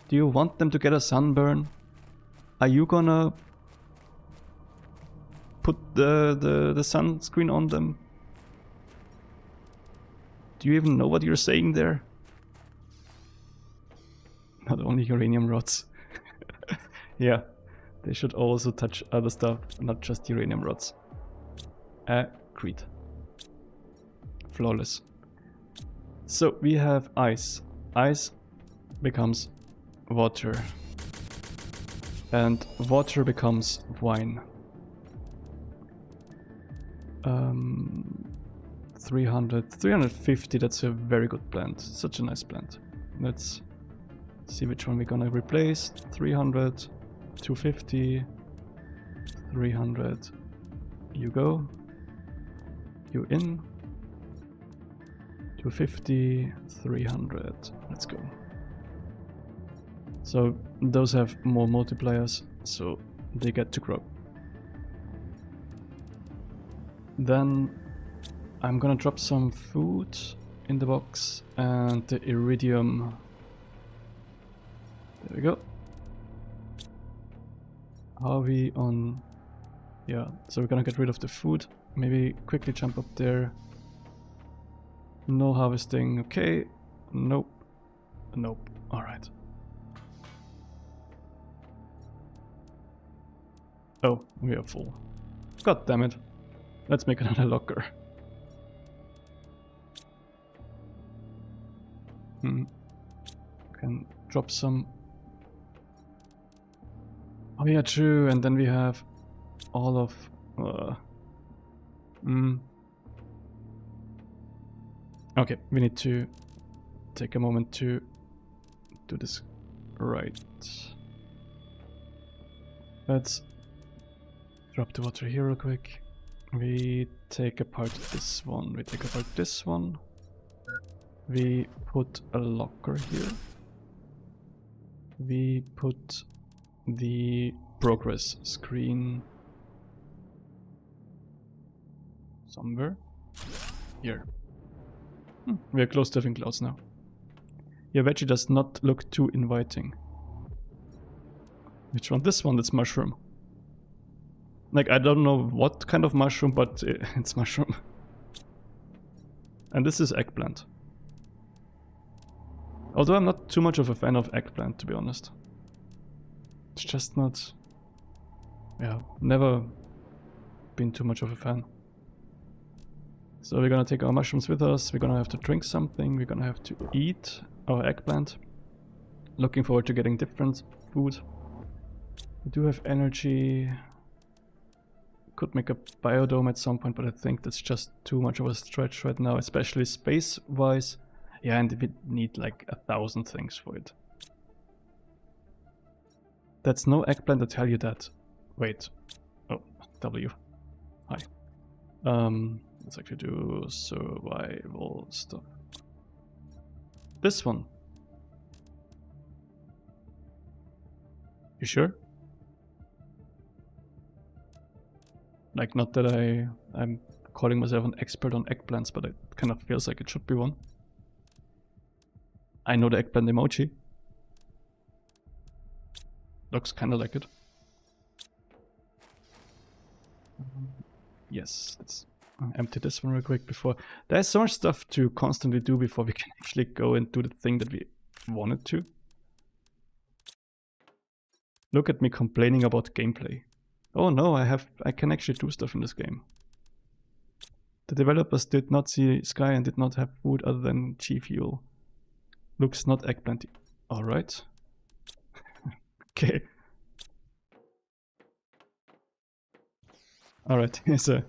Do you want them to get a sunburn? Are you gonna put the sunscreen on them? Do you even know what you're saying there? Not only uranium rods. Yeah, they should also touch other stuff, not just uranium rods. Agreed. Flawless. So we have ice. Ice becomes water. And water becomes wine. 350, that's a very good plant. Such a nice plant. Let's see which one we're gonna replace. 300, 250, 300. You go. You in. 250, 300. Let's go. So those have more multipliers, so they get to grow. Then I'm gonna drop some food in the box and the iridium. There we go. Are we on... Yeah, so we're gonna get rid of the food. Maybe quickly jump up there. No harvesting, okay. Nope. Nope. Alright. Oh, we are full. God damn it. Let's make another locker. Can drop some... Oh yeah, true, and then we have all of... Okay, we need to take a moment to do this right. Let's drop the water here real quick. We take apart this one, we take apart this one. We put a locker here. We put the progress screen somewhere here. We are close to having clouds now. Your veggie does not look too inviting. Which one? This one, that's mushroom. Like, I don't know what kind of mushroom, but it's mushroom. And this is eggplant. Although I'm not too much of a fan of eggplant, to be honest. It's just not... Yeah, never been too much of a fan. So we're gonna take our mushrooms with us, we're gonna have to drink something, we're gonna have to eat our eggplant. Looking forward to getting different food. We do have energy. could make a biodome at some point, but I think that's just too much of a stretch right now, especially space-wise. Yeah, and we need like 1,000 things for it. That's no eggplant to tell you that. Wait. Oh, W. Hi. Let's actually do survival stuff. This one. You sure? Like, not that I'm calling myself an expert on eggplants, but it kind of feels like it should be one. I know the eggplant emoji. Looks kind of like it. Yes, let's empty this one real quick before... There's so much stuff to constantly do before we can actually go and do the thing that we wanted to. Look at me complaining about gameplay. Oh no, I can actually do stuff in this game. The developers did not see sky and did not have food other than G fuel. Looks not eggplanty. Alright. Okay. Alright, so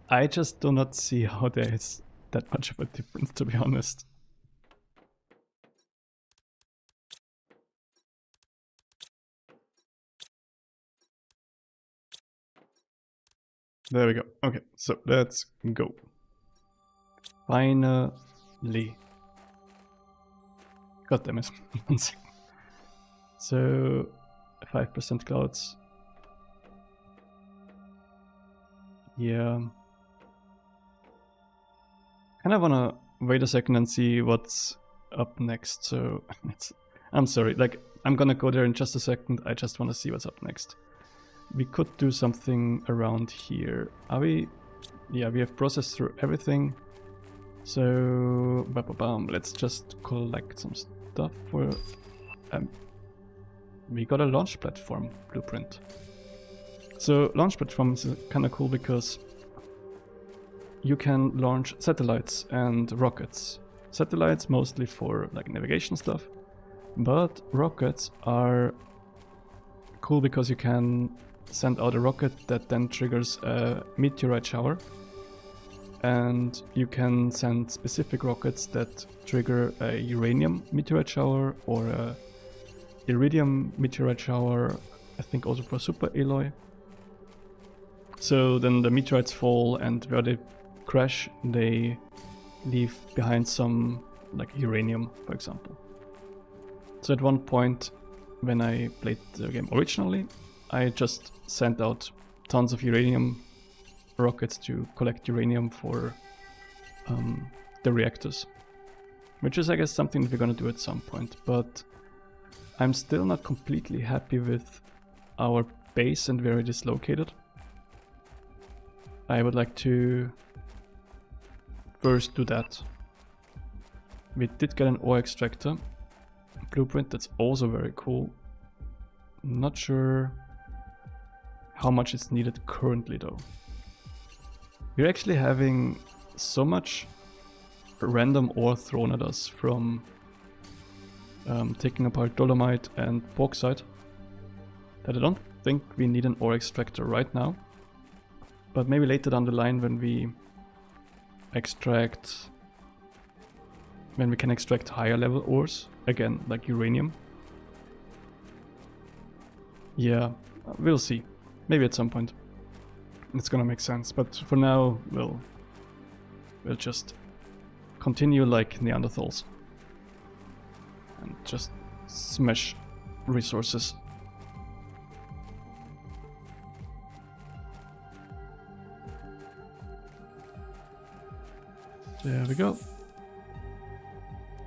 I just do not see how there is that much of a difference, to be honest. There we go. Okay, so let's go. Finally. God damn it. 1 second. So 5% clouds. Yeah. Kind of wanna wait a second and see what's up next. So I'm sorry, like I'm gonna go there in just a second. I just wanna see what's up next. We could do something around here. Are we? Yeah, we have processed through everything. So let's just collect some stuff for... we got a launch platform blueprint. So launch platform is kind of cool because you can launch satellites and rockets. Satellites mostly for like navigation stuff, but rockets are cool because you can send out a rocket that then triggers a meteorite shower, and you can send specific rockets that trigger a uranium meteorite shower or a iridium meteorite shower, I think also for super alloy. So then the meteorites fall, and where they crash they leave behind some like uranium, for example. So at one point when I played the game originally, I just sent out tons of uranium rockets to collect uranium for the reactors, which is I guess something that we're gonna do at some point, but I'm still not completely happy with our base and where it is located. I would like to first do that. We did get an ore extractor blueprint, that's also very cool. Not sure how much is needed currently though. We're actually having so much random ore thrown at us from taking apart dolomite and bauxite that I don't think we need an ore extractor right now. But maybe later down the line when we can extract higher level ores, again like uranium. Yeah, we'll see. Maybe at some point it's gonna make sense, but for now we'll just continue like Neanderthals and just smash resources. There we go.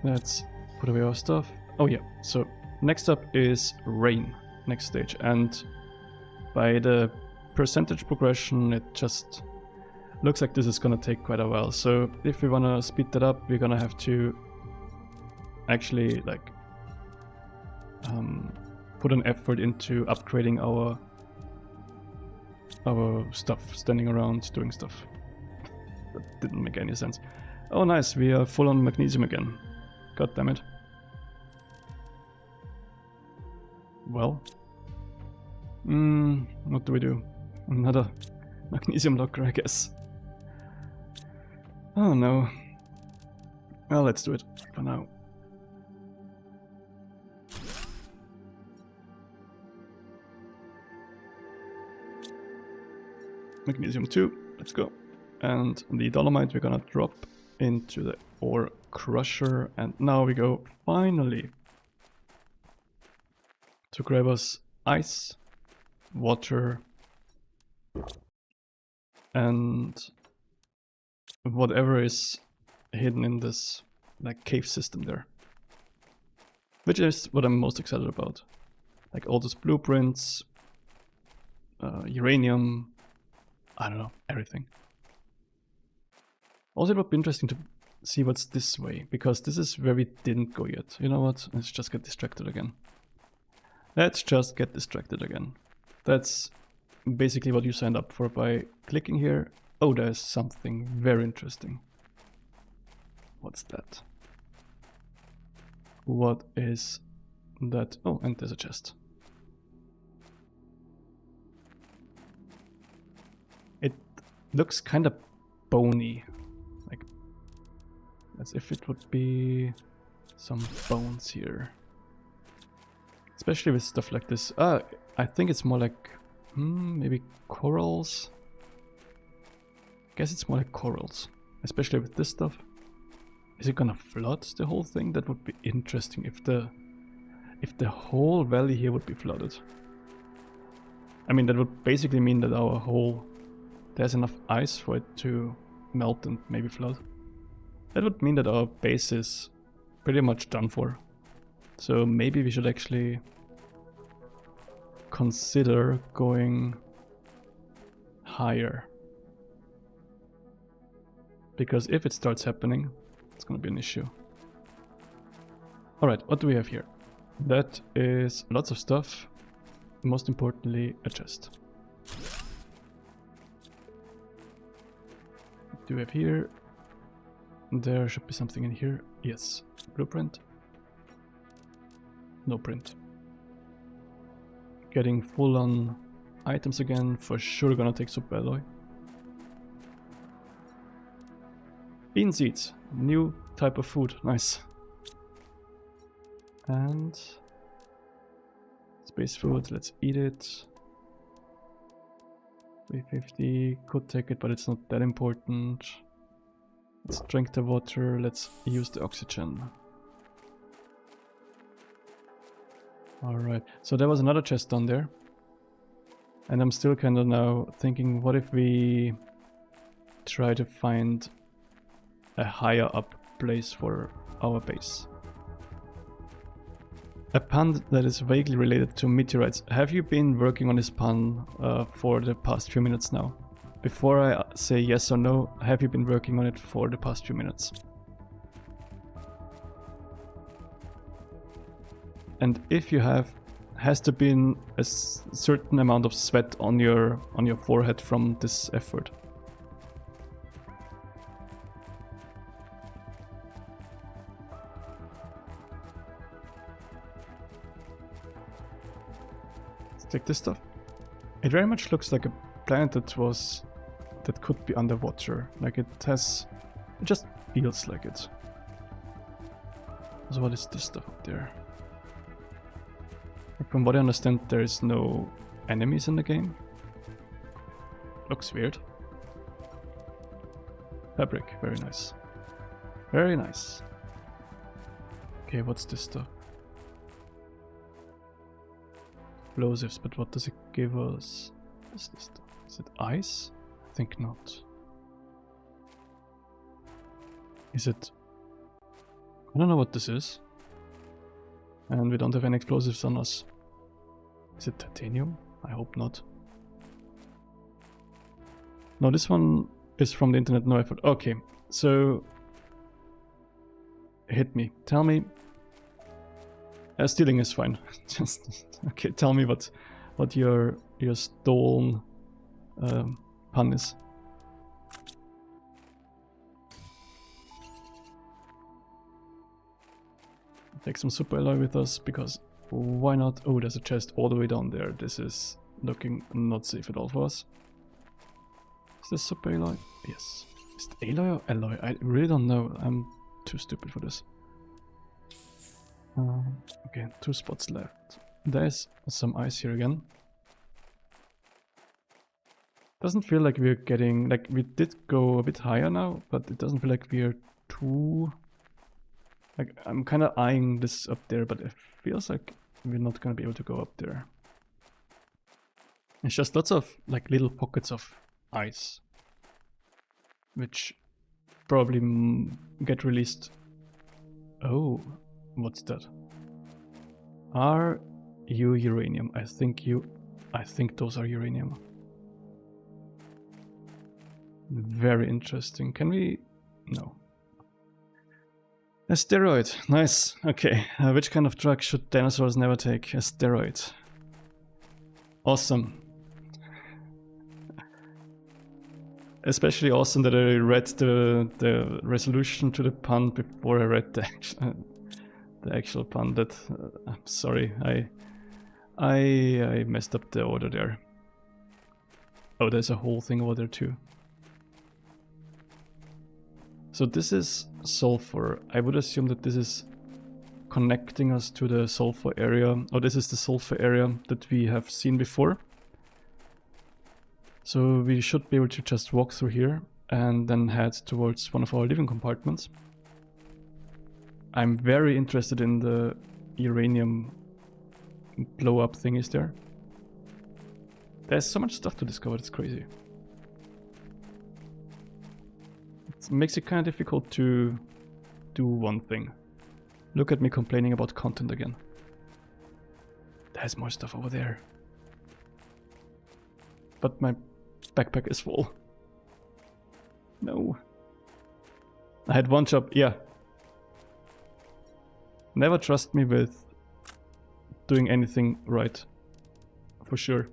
Let's put away our stuff. Oh yeah, so next up is rain, next stage, and by the percentage progression it just looks like this is gonna take quite a while. So if we wanna speed that up, we're gonna have to actually like put an effort into upgrading our stuff, standing around doing stuff. That didn't make any sense. Oh nice, we are full on magnesium again. God damn it. Well, what do we do? Another magnesium locker, I guess. Oh no. Well, let's do it for now. Magnesium 2, let's go. And the dolomite we're gonna drop into the ore crusher, and now we go finally to grab us ice, water, and whatever is hidden in this like cave system there, which is what I'm most excited about. Like all those blueprints, uranium, I don't know, everything. Also, it would be interesting to see what's this way, because this is where we didn't go yet. You know what? Let's just get distracted again. Let's just get distracted again. That's basically what you signed up for by clicking here. Oh, there's something very interesting. What's that? What is that? Oh, and there's a chest. It looks kind of bony. Like, as if it would be some bones here. Especially with stuff like this. I think it's more like, maybe corals? Guess it's more like corals. Especially with this stuff. Is it gonna flood the whole thing? That would be interesting if the whole valley here would be flooded. I mean, that would basically mean that our whole... there's enough ice for it to melt and maybe flood. That would mean that our base is pretty much done for. So maybe we should actually consider going higher. Because if it starts happening, it's gonna be an issue. Alright, what do we have here? That is lots of stuff. Most importantly, a chest. What do we have here? There should be something in here. Yes. Blueprint. No print. Getting full on items again. For sure gonna take super alloy. Bean seeds. New type of food. Nice. And space food. Let's eat it. 350. Could take it, but it's not that important. Let's drink the water. Let's use the oxygen. Alright, so there was another chest down there. And I'm still kind of now thinking, what if we try to find a higher up place for our base? A pun that is vaguely related to meteorites. Have you been working on this pun for the past few minutes now? Before I say yes or no, have you been working on it for the past few minutes? And if you have, has there been a certain amount of sweat on your forehead from this effort? Let's take this stuff. It very much looks like a planet that could be underwater. Like it just feels like it. So what is this stuff up there? From what I understand, there is no enemies in the game. Looks weird. Fabric, very nice. Very nice. Okay, what's this stuff? Explosives, but what does it give us? What is this stuff? Is it ice? I think not. Is it... I don't know what this is. And we don't have any explosives on us. Is it titanium? I hope not. No, this one is from the internet, no effort. Okay, so... hit me. Tell me... stealing is fine. Just... okay, tell me what your stolen pun is. Take some super alloy with us, because why not? Oh, there's a chest all the way down there. This is looking not safe at all for us. Is this super alloy? Yes. Is it alloy or alloy? I really don't know. I'm too stupid for this. Okay, 2 spots left. There's some ice here again. Doesn't feel like we're getting, like we did go a bit higher now, but it doesn't feel like we're too, like I'm kind of eyeing this up there, but it feels like we're not gonna be able to go up there. It's just lots of like little pockets of ice, which probably get released. Oh, what's that? Are you uranium? I think those are uranium. Very interesting. Can we? No. A steroid. Nice. Okay. Which kind of drug should dinosaurs never take? A steroid. Awesome. Especially awesome that I read the resolution to the pun before I read the actual pun. That I'm sorry, I messed up the order there. Oh, there's a whole thing over there too. So this is sulfur. I would assume that this is connecting us to the sulfur area. Oh, this is the sulfur area that we have seen before. So we should be able to just walk through here and then head towards one of our living compartments. I'm very interested in the uranium blow up thingies there. There's so much stuff to discover, it's crazy. It makes it kind of difficult to do one thing. Look at me complaining about content again. There's more stuff over there. But my backpack is full. No. I had one job, yeah. Never trust me with doing anything right. For sure.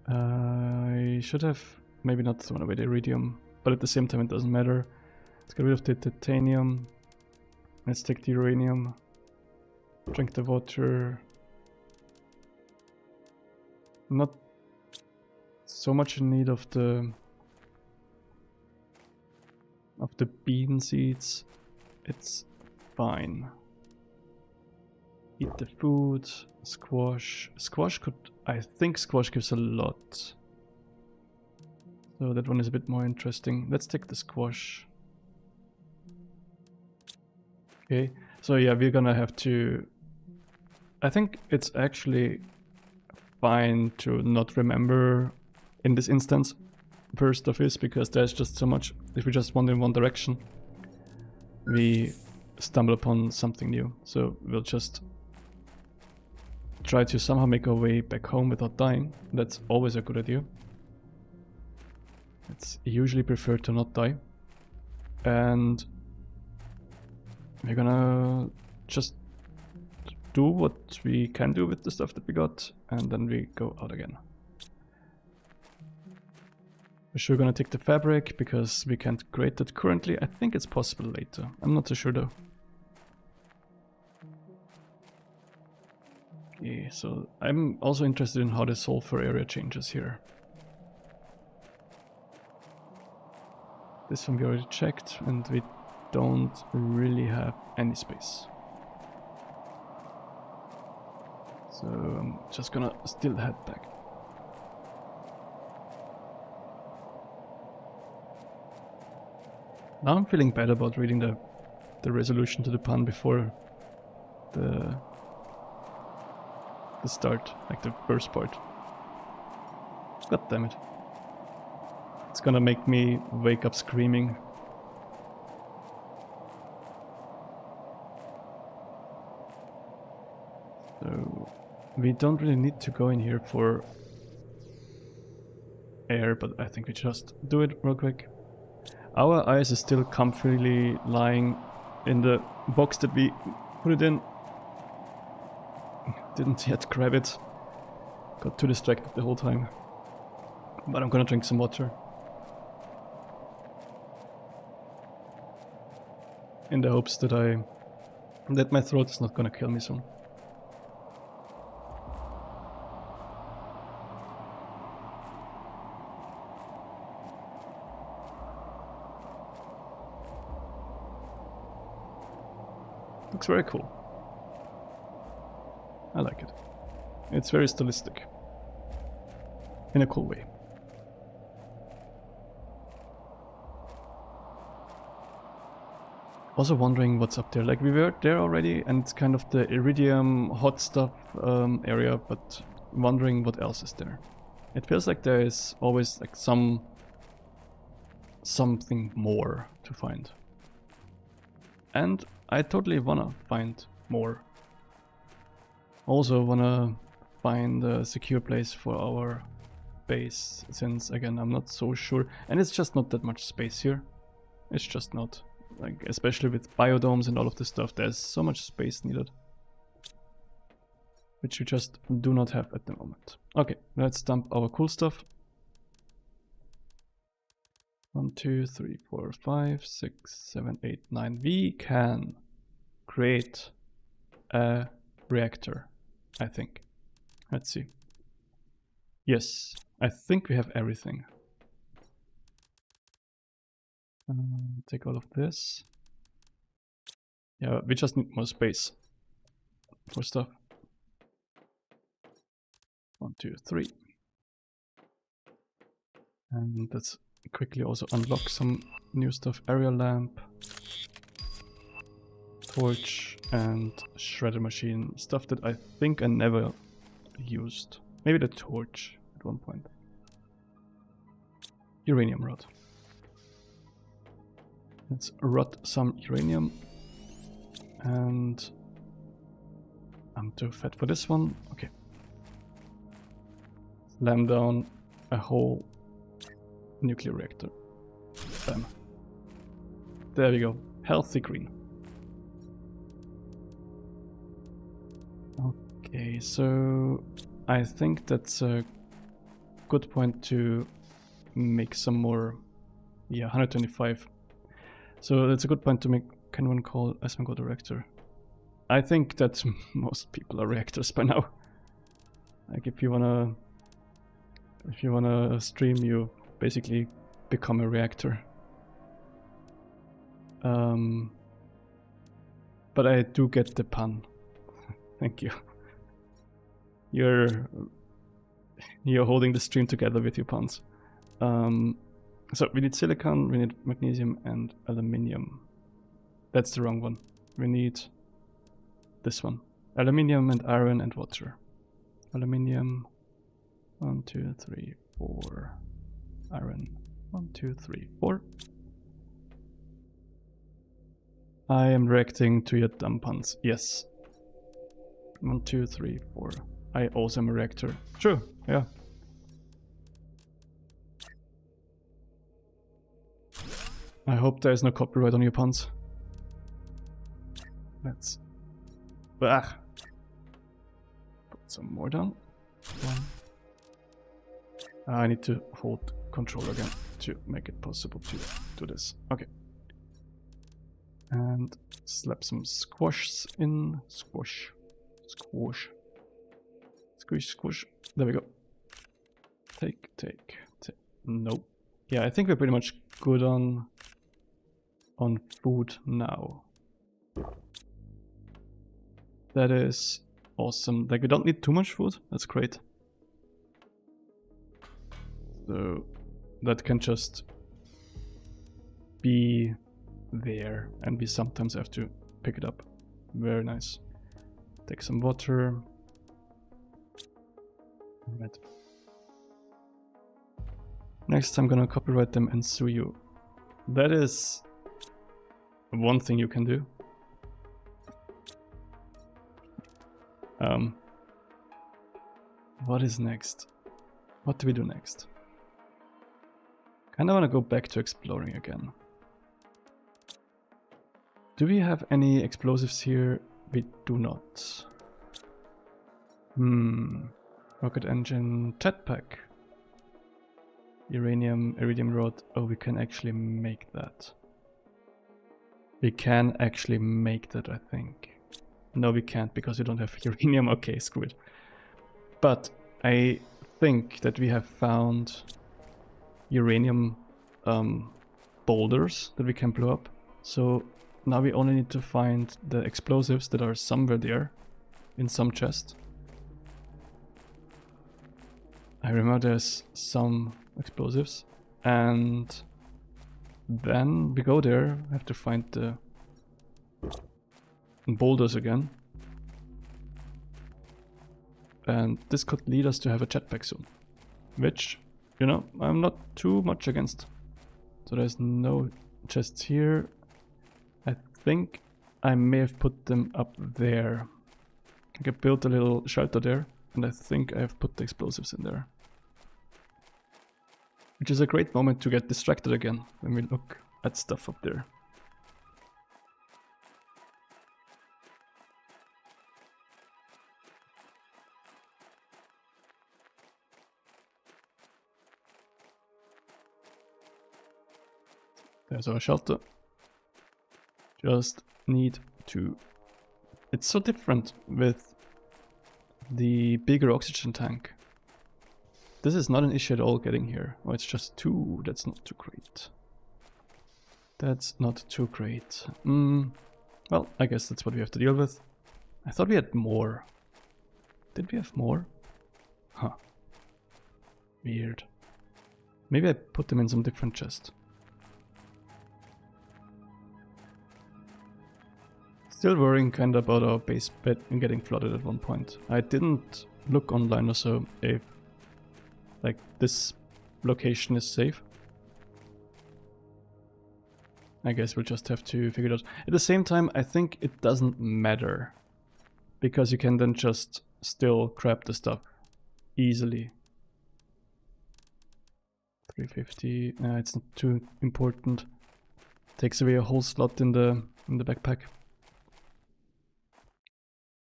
I should have maybe not thrown away the iridium, but at the same time it doesn't matter. Let's get rid of the titanium. Let's take the uranium. Drink the water. Not so much in need of the bean seeds. It's fine. Eat the food. Squash. Squash could... I think squash gives a lot. So that one is a bit more interesting. Let's take the squash. Okay. So yeah, we're gonna have to... I think it's actually fine to not remember in this instance first of this, because there's just so much. If we just wander in one direction, we stumble upon something new. So we'll just try to somehow make our way back home without dying. That's always a good idea. It's usually preferred to not die. And we're gonna just do what we can do with the stuff that we got, and then we go out again. We're sure gonna take the fabric because we can't create that currently. I think it's possible later. I'm not so sure though. Okay, so I'm also interested in how the sulfur area changes here. This one we already checked, and we don't really have any space. So I'm just gonna still head back. Now I'm feeling bad about reading the resolution to the pun before the start, like the first part. God damn it. It's gonna make me wake up screaming. So we don't really need to go in here for air, but I think we just do it real quick. Our ice is still comfortably lying in the box that we put it in. Didn't yet grab it. Got too distracted the whole time. But I'm gonna drink some water. In the hopes that my throat is not gonna kill me soon. Looks very cool. I like it. It's very stylistic. In a cool way. Also wondering what's up there. Like, we were there already and it's kind of the iridium hot stuff area, but wondering what else is there. It feels like there is always like something more to find. And I totally wanna find more. Also wanna find a secure place for our base, since again I'm not so sure, and it's just not that much space here. It's just not. Like, especially with biodomes and all of this stuff, there's so much space needed. Which we just do not have at the moment. Okay, let's dump our cool stuff. 1, 2, 3, 4, 5, 6, 7, 8, 9. We can create a reactor, I think. Let's see. Yes, I think we have everything. Take all of this. Yeah, we just need more space for stuff. 1, 2, 3. And let's quickly also unlock some new stuff. Area lamp, torch, and shredder machine. Stuff that I think I never used. Maybe the torch at one point. Uranium rod. Let's rot some uranium. And I'm too fat for this one. Okay. Slam down a whole nuclear reactor. Bam. There we go. Healthy green. Okay, so I think that's a good point to make some more. Yeah, 125. So that's a good point to make. Can one call Asmongold a reactor? I think that most people are reactors by now. Like, if you wanna stream, you basically become a reactor. But I do get the pun. Thank you. You're holding the stream together with your puns. So we need silicon, we need magnesium and aluminium. That's the wrong one. We need this one. Aluminium and iron and water. Aluminium. 1, 2, 3, 4. Iron. 1, 2, 3, 4. I am reacting to your dumb puns. Yes. 1, 2, 3, 4. I also am a reactor. True, yeah. I hope there is no copyright on your puns. Let's... Put some more down. 1. I need to hold control again to make it possible to do this. Okay. And slap some squashes in. Squash. Squish. Squish. There we go. Take. Nope. Yeah, I think we're pretty much good on food now. That is awesome. Like, we don't need too much food. That's great. So that can just be there, and we sometimes have to pick it up. Very nice. Take some water. Right. Next I'm gonna copyright them and sue you. That is one thing you can do. What is next? What do we do next? Kinda wanna go back to exploring again. Do we have any explosives here? We do not. Rocket engine, jetpack. Iridium rod. Oh, we can actually make that. We can actually make that, I think. No, we can't because we don't have uranium. Okay, screw it. But I think that we have found uranium boulders that we can blow up. So Now we only need to find the explosives that are somewhere there, in some chest. I remember there's some explosives, and then we go there, have to find the boulders again. And this could lead us to have a jetpack soon, which, you know, I'm not too much against. So there's no chests here. I think I may have put them up there. I built a little shelter there, and I think I have put the explosives in there. Which is a great moment to get distracted again when we look at stuff up there. There's our shelter. Just need to... It's so different with the bigger oxygen tank. This is not an issue at all getting here. Oh, it's just 2. That's not too great. That's not too great. Well, I guess that's what we have to deal with. I thought we had more. Did we have more? Huh. Weird. Maybe I put them in some different chest. Still worrying kind of about our base bed and getting flooded at one point. I didn't look online or so if like this location is safe. I guess we'll just have to figure it out. At the same time, I think it doesn't matter, because you can then just still grab the stuff easily. 350, it's not too important. Takes away a whole slot in the backpack.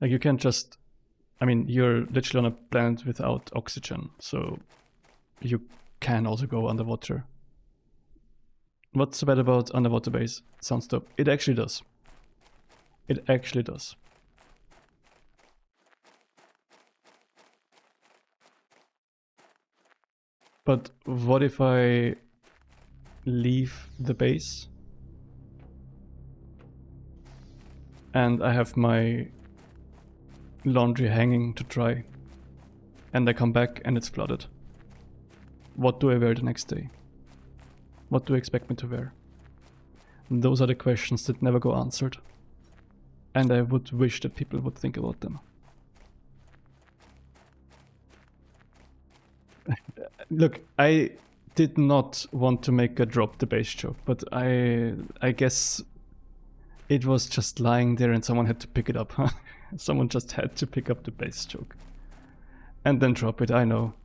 Like you can't just, I mean, you're literally on a planet without oxygen, so you can also go underwater. What's so bad about underwater base? Sounds dope. It actually does. It actually does. But what if I leave the base and I have my laundry hanging to dry and I come back and it's flooded? What do I wear the next day? What do you expect me to wear? Those are the questions that never go answered. And I would wish that people would think about them. Look, I did not want to make a drop the base joke, but I guess it was just lying there and someone had to pick it up. Someone just had to pick up the base joke. And then drop it, I know.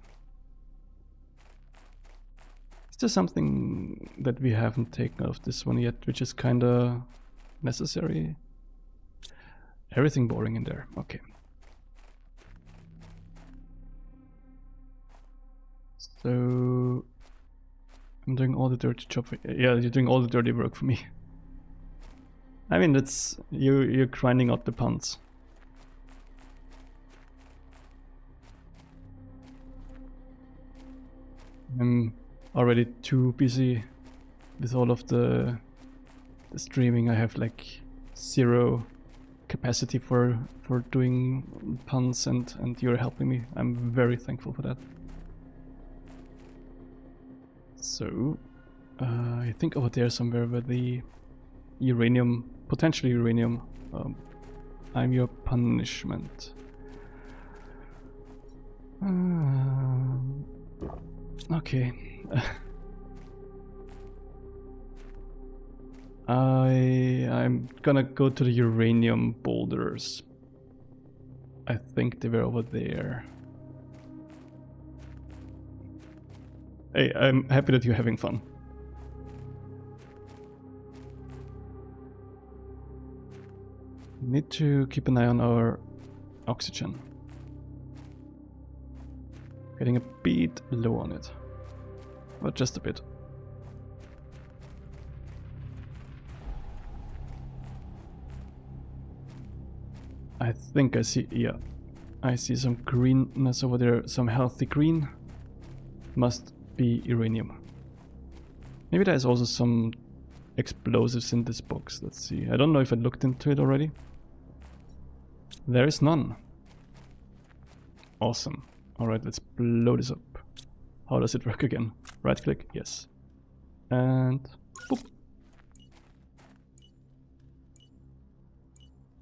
Is there something that we haven't taken out of this one yet, which is kinda necessary? Everything boring in there, okay. So I'm doing all the dirty job for you. Yeah, you're doing all the dirty work for me. I mean, that's you're grinding out the puns. I'm already too busy with all of the streaming. I have like 0 capacity for doing puns, and you're helping me. I'm very thankful for that. So I think over there somewhere where the uranium, potentially uranium, I'm your punishment. Okay. I'm gonna go to the uranium boulders. I think they were over there. Hey, I'm happy that you're having fun. Need to keep an eye on our oxygen. Getting a bit low on it. But just a bit. I think I see, yeah. I see some greenness over there, some healthy green. Must be uranium. Maybe there's also some explosives in this box. Let's see. I don't know if I looked into it already. There is none. Awesome. Alright, let's blow this up. How does it work again? Right click? Yes. And boop.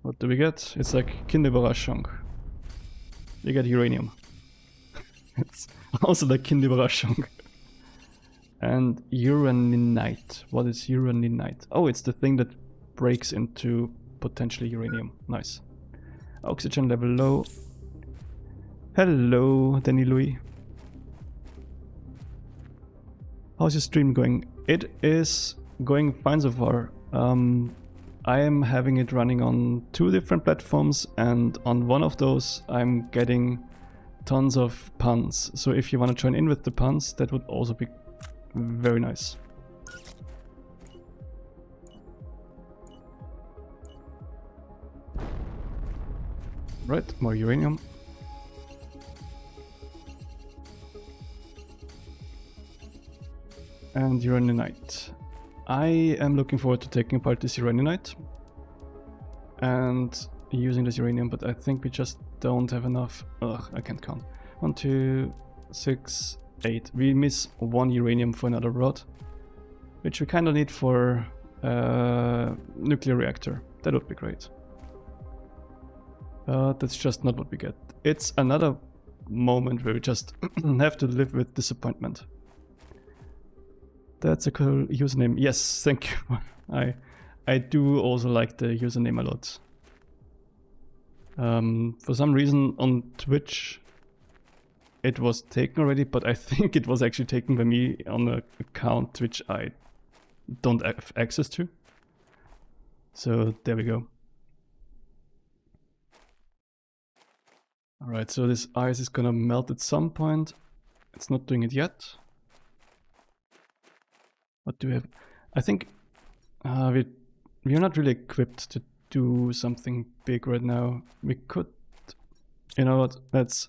What do we get? It's like Kinderüberraschung. We get uranium. It's also like Kinderüberraschung. And uraninite. What is uraninite? Oh, it's the thing that breaks into potentially uranium. Nice. Oxygen level low. Hello, Danny Louis. How's your stream going? It is going fine so far. I am having it running on 2 different platforms, and on one of those I'm getting tons of puns. So if you want to join in with the puns, that would also be very nice. Right, more uranium. And uraninite. I am looking forward to taking apart this uraninite and using this uranium, but I think we just don't have enough. Ugh, I can't count. 1, 2, 6, 8. We miss 1 uranium for another rod, which we kind of need for nuclear reactor. That would be great. That's just not what we get. It's another moment where we just have to live with disappointment. That's a cool username. Yes, thank you. I do also like the username a lot. For some reason on Twitch it was taken already, but I think it was actually taken by me on an account which I don't have access to. So there we go. Alright, so this ice is gonna melt at some point. It's not doing it yet. What do we have? I think we're not really equipped to do something big right now. We could, you know what, let's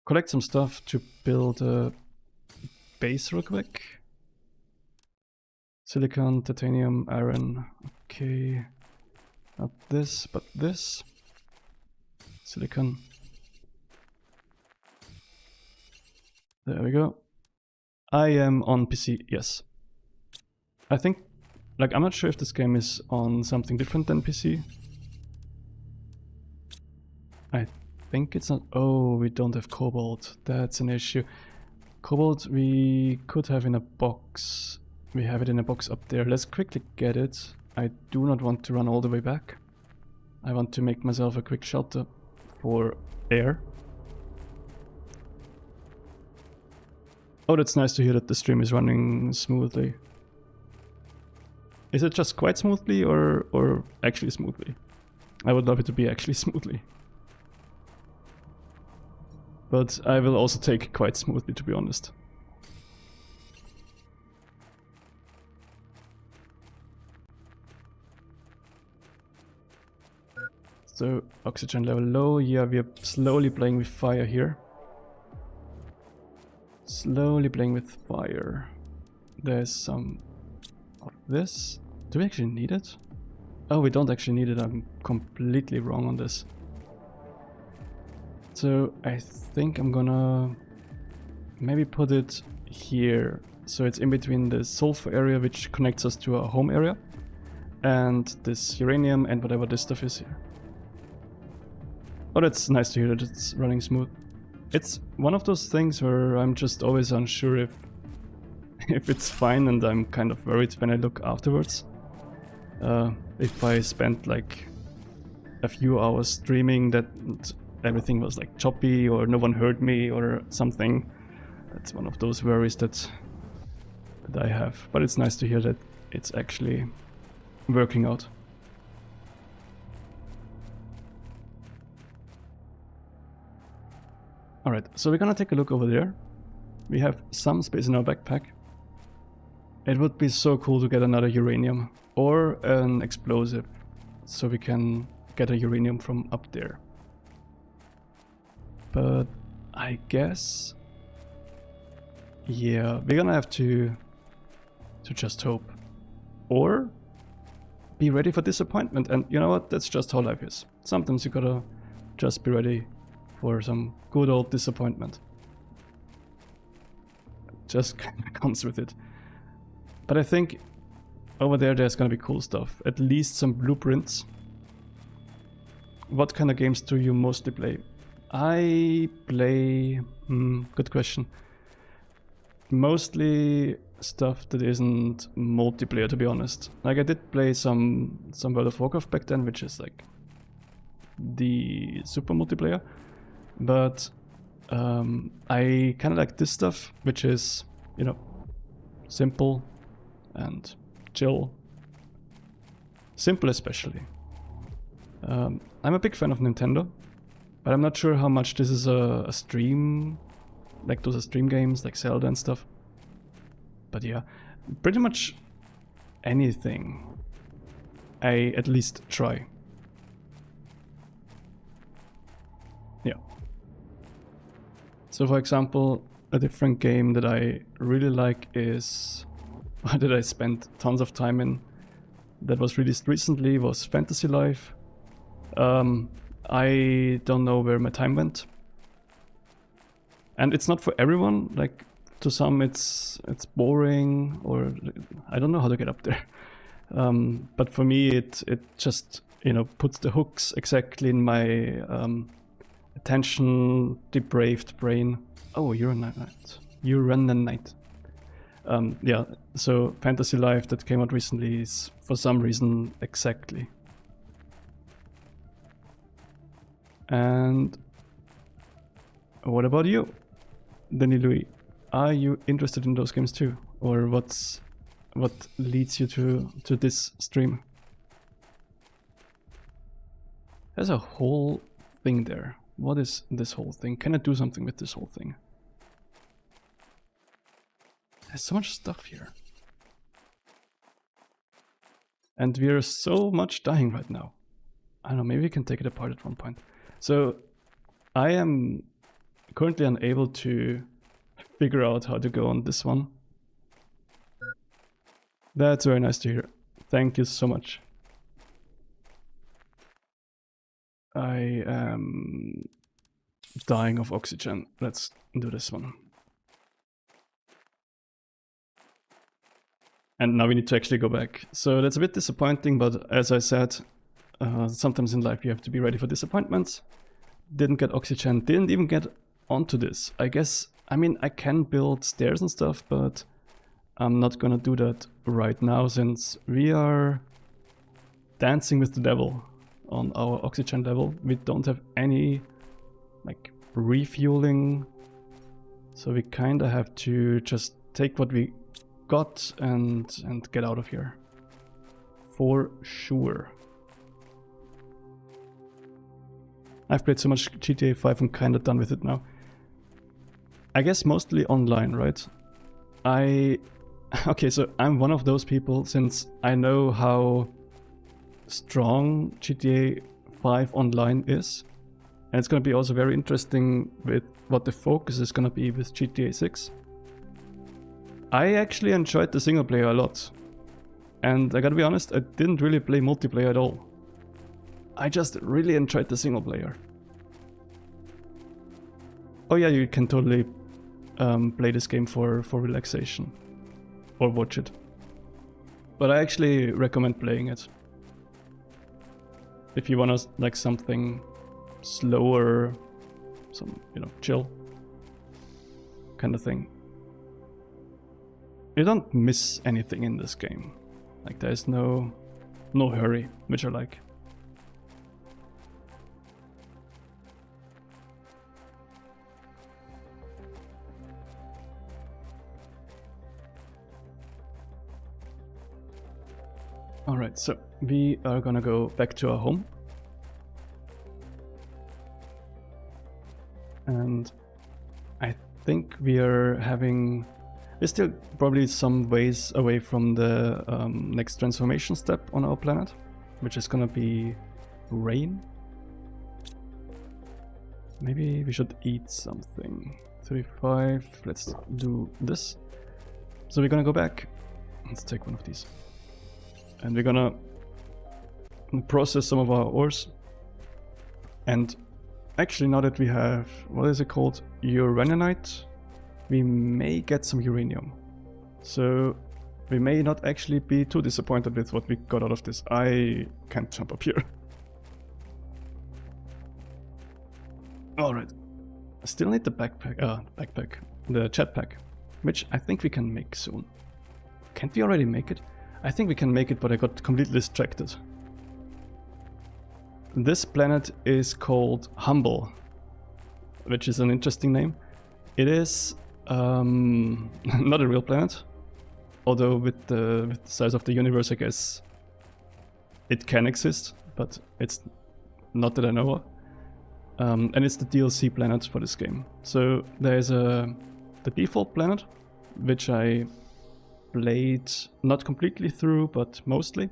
collect some stuff to build a base real quick. Silicon, titanium, iron. Okay, not this, but this. Silicon. There we go. I am on PC, yes. I think, like, I'm not sure if this game is on something different than PC. I think it's not. Oh, we don't have cobalt. That's an issue. Cobalt we could have in a box. We have it in a box up there. Let's quickly get it. I do not want to run all the way back. I want to make myself a quick shelter for air. Oh, that's nice to hear that the stream is running smoothly. Is it just quite smoothly or actually smoothly? I would love it to be actually smoothly. But I will also take quite smoothly, to be honest. So, oxygen level low. Yeah, we are slowly playing with fire here. Slowly playing with fire. There's some of this. Do we actually need it? Oh, we don't actually need it. I'm completely wrong on this. So I think I'm gonna maybe put it here. So it's in between the sulfur area, which connects us to our home area, and this uranium and whatever this stuff is here. Oh, that's nice to hear that it's running smooth. It's one of those things where I'm just always unsure if it's fine, and I'm kind of worried when I look afterwards. If I spent like a few hours streaming that everything was like choppy or no one heard me or something. That's one of those worries that I have. But it's nice to hear that it's actually working out. Alright, so we're gonna take a look over there. We have some space in our backpack. It would be so cool to get another uranium or an explosive, so we can get a uranium from up there. But I guess, yeah, we're gonna have to to just hope. Or be ready for disappointment. And you know what? That's just how life is. Sometimes you gotta just be ready for some good old disappointment. Just kind of comes with it. But I think over there's gonna be cool stuff. At least some blueprints. What kind of games do you mostly play? I play... good question. Mostly stuff that isn't multiplayer, to be honest. Like I did play some World of Warcraft back then, which is like the super multiplayer. But I kind of like this stuff, which is, you know, simple and chill. Simple especially. I'm a big fan of Nintendo, but I'm not sure how much this is a stream, like those are stream games like Zelda and stuff. But yeah, pretty much anything I at least try. Yeah. So for example, a different game that I really like is, that I spent tons of time in, that was released recently, was Fantasy Life. I don't know where my time went. And it's not for everyone, like to some it's boring, or I don't know how to get up there. But for me it just, you know, puts the hooks exactly in my attention depraved brain. Oh, you're a knight. You run the knight. Yeah, so Fantasy Life that came out recently is for some reason exactly. And what about you, Danny Louis? Are you interested in those games too? Or what leads you to this stream? There's a whole thing there. What is this whole thing? Can I do something with this whole thing? There's so much stuff here. And we are so much dying right now. I don't know, maybe we can take it apart at one point. So I am currently unable to figure out how to go on this one. That's very nice to hear. Thank you so much. I am dying of oxygen. Let's do this one. And now we need to actually go back. So that's a bit disappointing, but as I said, sometimes in life you have to be ready for disappointments. Didn't get oxygen, didn't even get onto this. I guess, I mean, I can build stairs and stuff, but I'm not gonna do that right now since we are dancing with the devil on our oxygen level. We don't have any like refueling, so we kinda have to just take what we got and get out of here. For sure. I've played so much GTA 5, I'm kinda done with it now. I guess mostly online, right? Okay, so I'm one of those people, since I know how strong GTA 5 online is. And it's gonna be also very interesting with what the focus is gonna be with GTA 6. I actually enjoyed the single player a lot. And I gotta be honest, I didn't really play multiplayer at all. I just really enjoyed the single player. Oh yeah, you can totally play this game for relaxation. Or watch it. But I actually recommend playing it. If you wanna like something slower, some, you know, chill kind of thing. You don't miss anything in this game. Like there's no hurry, which I like. Alright, so we are gonna go back to our home. And I think we are having... We're still probably some ways away from the next transformation step on our planet, which is gonna be rain. Maybe we should eat something. 35, let's do this. So we're gonna go back. Let's take one of these. And we're gonna process some of our ores. And actually, now that we have, what is it called? Uraninite, we may get some uranium. So we may not actually be too disappointed with what we got out of this. I can't jump up here. Alright. I still need the the jetpack, which I think we can make soon. Can't we already make it? I think we can make it, but I got completely distracted. This planet is called Humble, which is an interesting name. It is not a real planet, although with the size of the universe, I guess it can exist, but it's not that I know of. And it's the DLC planet for this game. So there's the default planet, which I played not completely through, but mostly.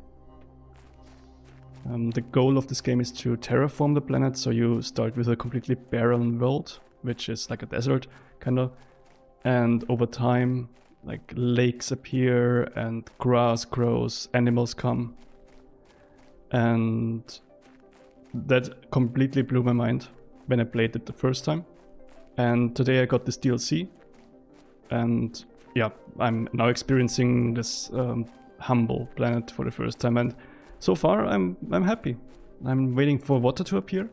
The goal of this game is to terraform the planet, so you start with a completely barren world, which is like a desert, kind of. And over time, like lakes appear and grass grows, animals come. And that completely blew my mind when I played it the first time. And today I got this DLC. And yeah, I'm now experiencing this Humble planet for the first time. And so far, I'm happy. I'm waiting for water to appear.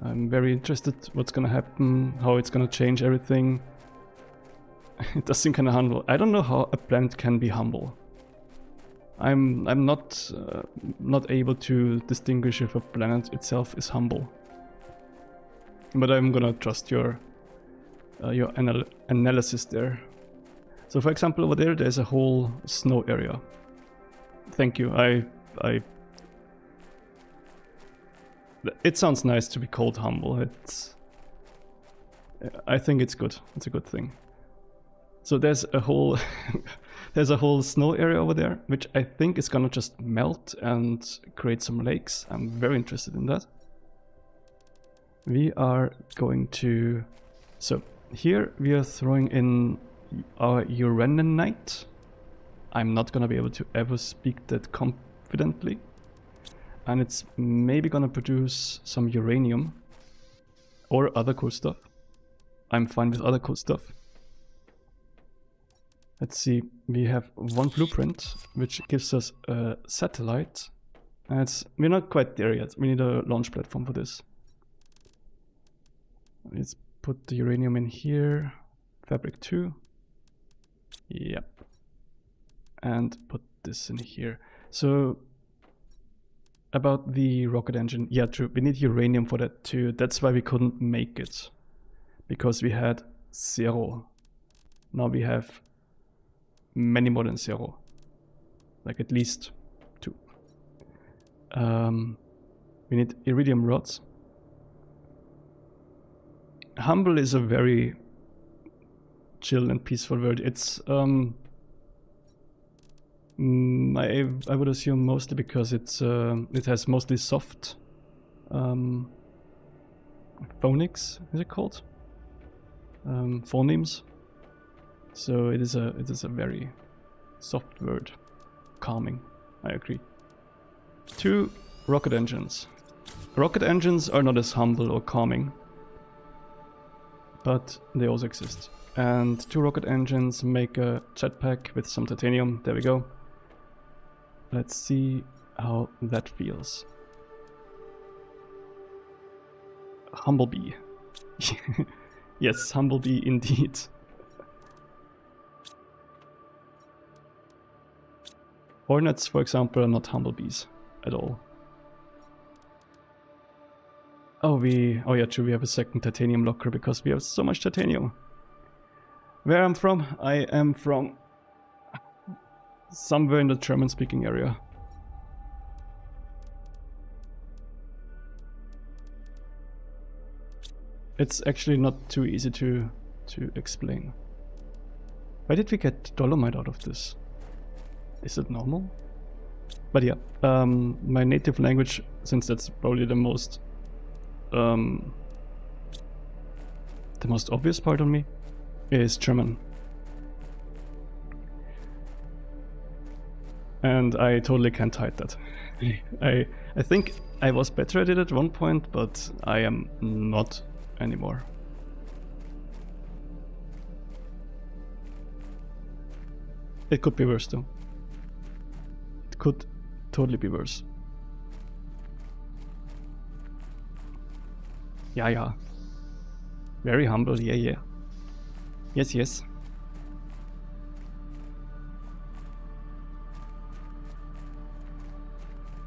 I'm very interested what's gonna happen, how it's gonna change everything. It does seem kind of humble. I don't know how a planet can be humble. I'm not able to distinguish if a planet itself is humble. But I'm gonna trust your analysis there. So, for example, over there, there's a whole snow area. Thank you. It sounds nice to be called humble. I think it's good. It's a good thing. So there's a whole there's a whole snow area over there, which I think is gonna just melt and create some lakes. I'm very interested in that. We are going to, so here we are throwing in our uraninite. I'm not gonna be able to ever speak that confidently. And it's maybe gonna produce some uranium or other cool stuff. I'm fine with other cool stuff. Let's see, we have one blueprint, which gives us a satellite. And we're not quite there yet. We need a launch platform for this. Let's put the uranium in here. Fabric 2. Yep. And put this in here. So, about the rocket engine. Yeah, true. We need uranium for that too. That's why we couldn't make it. Because we had 0. Now we have many more than 0. Like at least 2. We need iridium rods. Humble is a very chill and peaceful world. It's I would assume mostly because it's it has mostly soft phonics, is it called? Phonemes. So it is a very soft word. Calming, I agree. 2 rocket engines. Rocket engines are not as humble or calming, but they also exist. And 2 rocket engines make a jetpack with some titanium. There we go. Let's see how that feels. Humblebee. Yes, Humblebee indeed. Hornets, for example, are not humblebees at all. Oh yeah, true, we have a second titanium locker because we have so much titanium. Where I'm from? I am from somewhere in the German-speaking area. It's actually not too easy to explain. Why did we get dolomite out of this? Is it normal? But yeah, my native language, since that's probably the most obvious part on me, is German. And I totally can't hide that. I think I was better at it at one point, but I am not anymore. It could be worse though. It could totally be worse. Yeah. Very humble, yeah. Yes.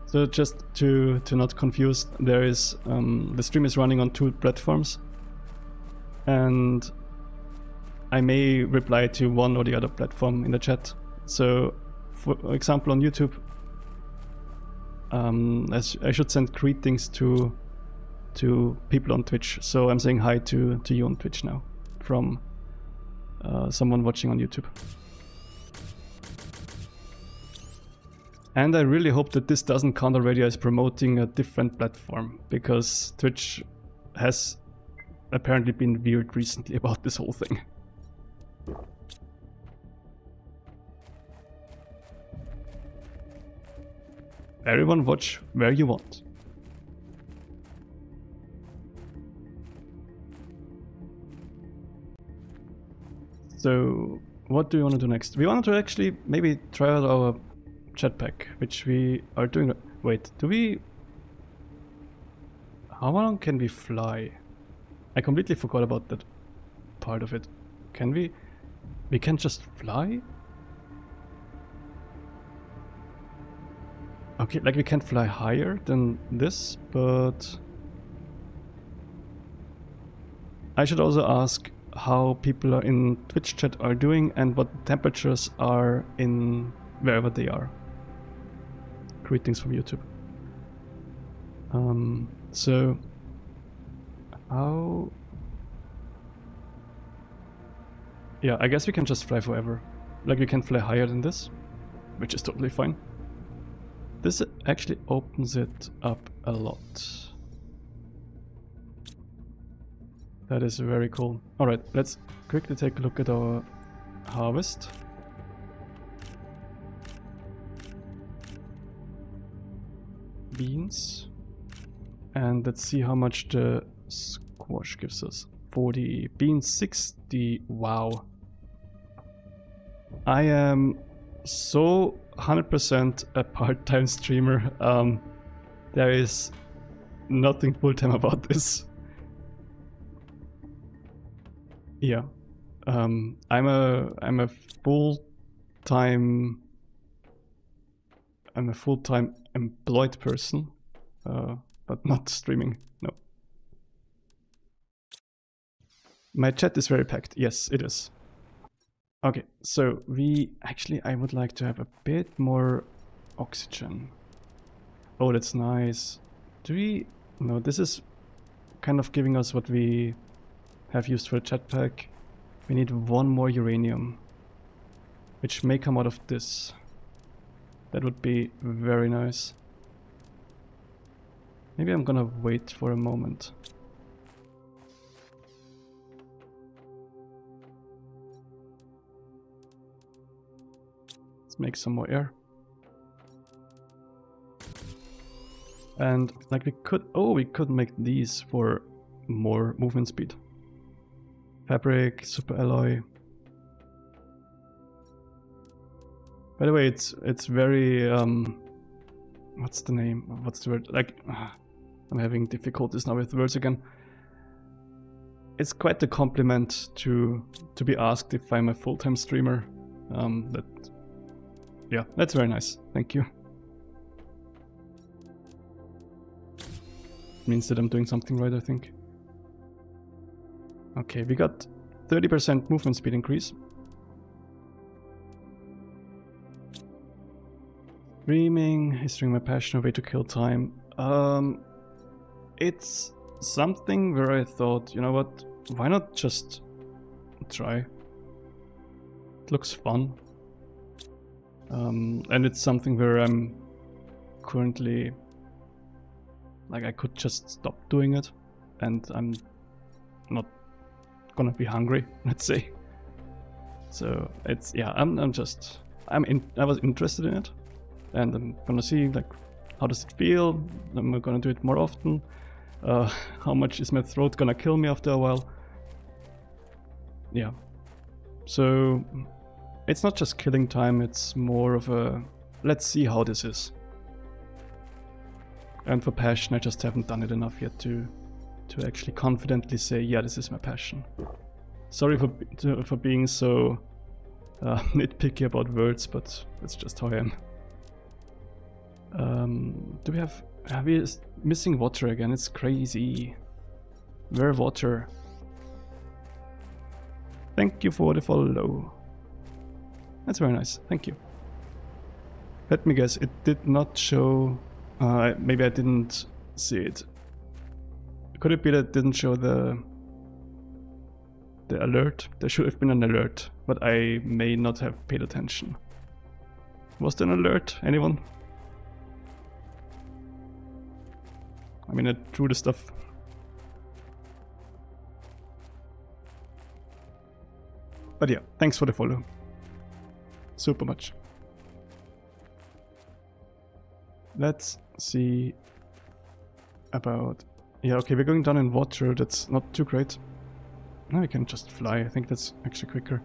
So just to not confuse, there is the stream is running on 2 platforms, and I may reply to one or the other platform in the chat. So, for example, on YouTube, I should send greetings to people on Twitch. So I'm saying hi to you on Twitch now from someone watching on YouTube. And I really hope that this doesn't count already as promoting a different platform, because Twitch has apparently been weird recently about this whole thing. Everyone watch where you want. So, what do we want to do next? We wanted to actually maybe try out our jetpack, which we are doing. Wait, do we... How long can we fly? I completely forgot about that part of it. Can we? We can just fly? Okay, like we can't fly higher than this, but... I should also ask how people are in Twitch chat are doing and what temperatures are in wherever they are. Greetings from YouTube. So how... Yeah, I guess we can just fly forever. Like we can fly higher than this, which is totally fine. This actually opens it up a lot. That is very cool. Alright, let's quickly take a look at our harvest. Beans. And let's see how much the squash gives us. 40. Beans 60. Wow. I am so 100% a part-time streamer. There is nothing full-time about this. Yeah, I'm a full-time employed person, but not streaming. No. My chat is very packed. Yes, it is. Okay, so I would like to have a bit more oxygen. Oh, that's nice. No, this is kind of giving us what we have used for a jetpack. We need 1 more uranium, which may come out of this. That would be very nice. Maybe I'm gonna wait for a moment. Let's make some more air. And like we could make these for more movement speed. Fabric, super alloy. By the way, it's very what's the name? What's the word? Like I'm having difficulties now with words again. It's quite a compliment to be asked if I'm a full-time streamer. Yeah, that's very nice. Thank you. Means that I'm doing something right, I think. Okay, we got 30% movement speed increase. Streaming, history my passion, a way to kill time. It's something where I thought, you know what, why not just try? It looks fun. And it's something where I'm currently, like, I could just stop doing it and I'm not gonna be hungry, let's say. So it's, yeah, I was interested in it. and I'm gonna see like how does it feel. I'm gonna do it more often. How much is my throat gonna kill me after a while? Yeah. So it's not just killing time, it's more of a let's see how this is. And for passion, I just haven't done it enough yet to actually confidently say, yeah, this is my passion. Sorry for being so nitpicky about words, but that's just how I am. Do we have... Are we missing water again? It's crazy. Where water? Thank you for the follow. That's very nice. Thank you. Let me guess. It did not show... maybe I didn't see it. Could it be that it didn't show the alert? There should have been an alert, but I may not have paid attention. Was there an alert? Anyone? I mean, I drew the stuff. But yeah, thanks for the follow. Super much. Let's see about... Yeah, okay, we're going down in water. That's not too great. Now we can just fly. I think that's actually quicker.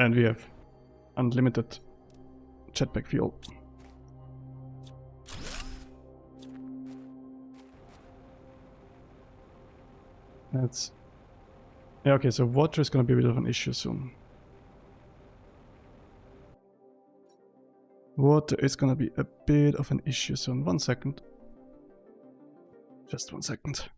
And we have unlimited jetpack fuel. That's... Yeah, okay, so water is gonna be a bit of an issue soon. Water is gonna be a bit of an issue soon. 1 second. Just 1 second.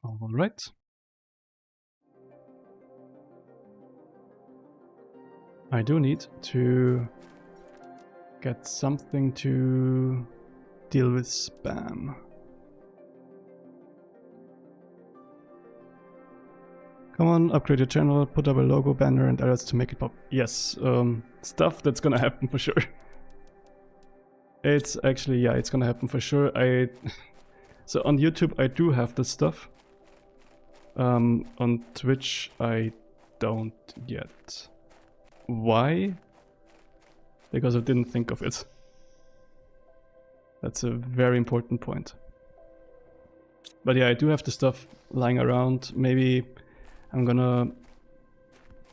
All right. I do need to get something to deal with spam. Come on, upgrade your channel, put up a logo, banner, and alerts to make it pop. Yes, stuff that's gonna happen for sure. It's actually, yeah, it's gonna happen for sure. So on YouTube I do have this stuff. On Twitch I don't yet. Why? Because I didn't think of it. That's a very important point. But yeah, I do have the stuff lying around. Maybe I'm gonna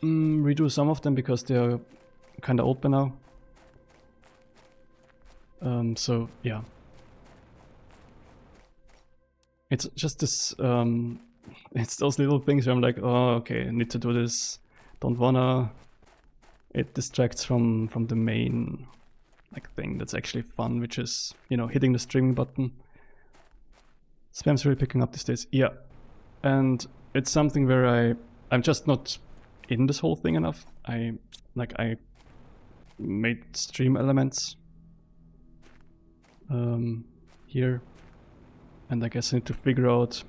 redo some of them because they're kinda old by now. So yeah. It's just this, it's those little things where I'm like, oh, okay, I need to do this, don't wanna. It distracts from the main like thing that's actually fun, which is, you know, hitting the streaming button. Spam's really picking up these days, yeah. And it's something where I'm just not in this whole thing enough. I made stream elements here, and I guess I need to figure out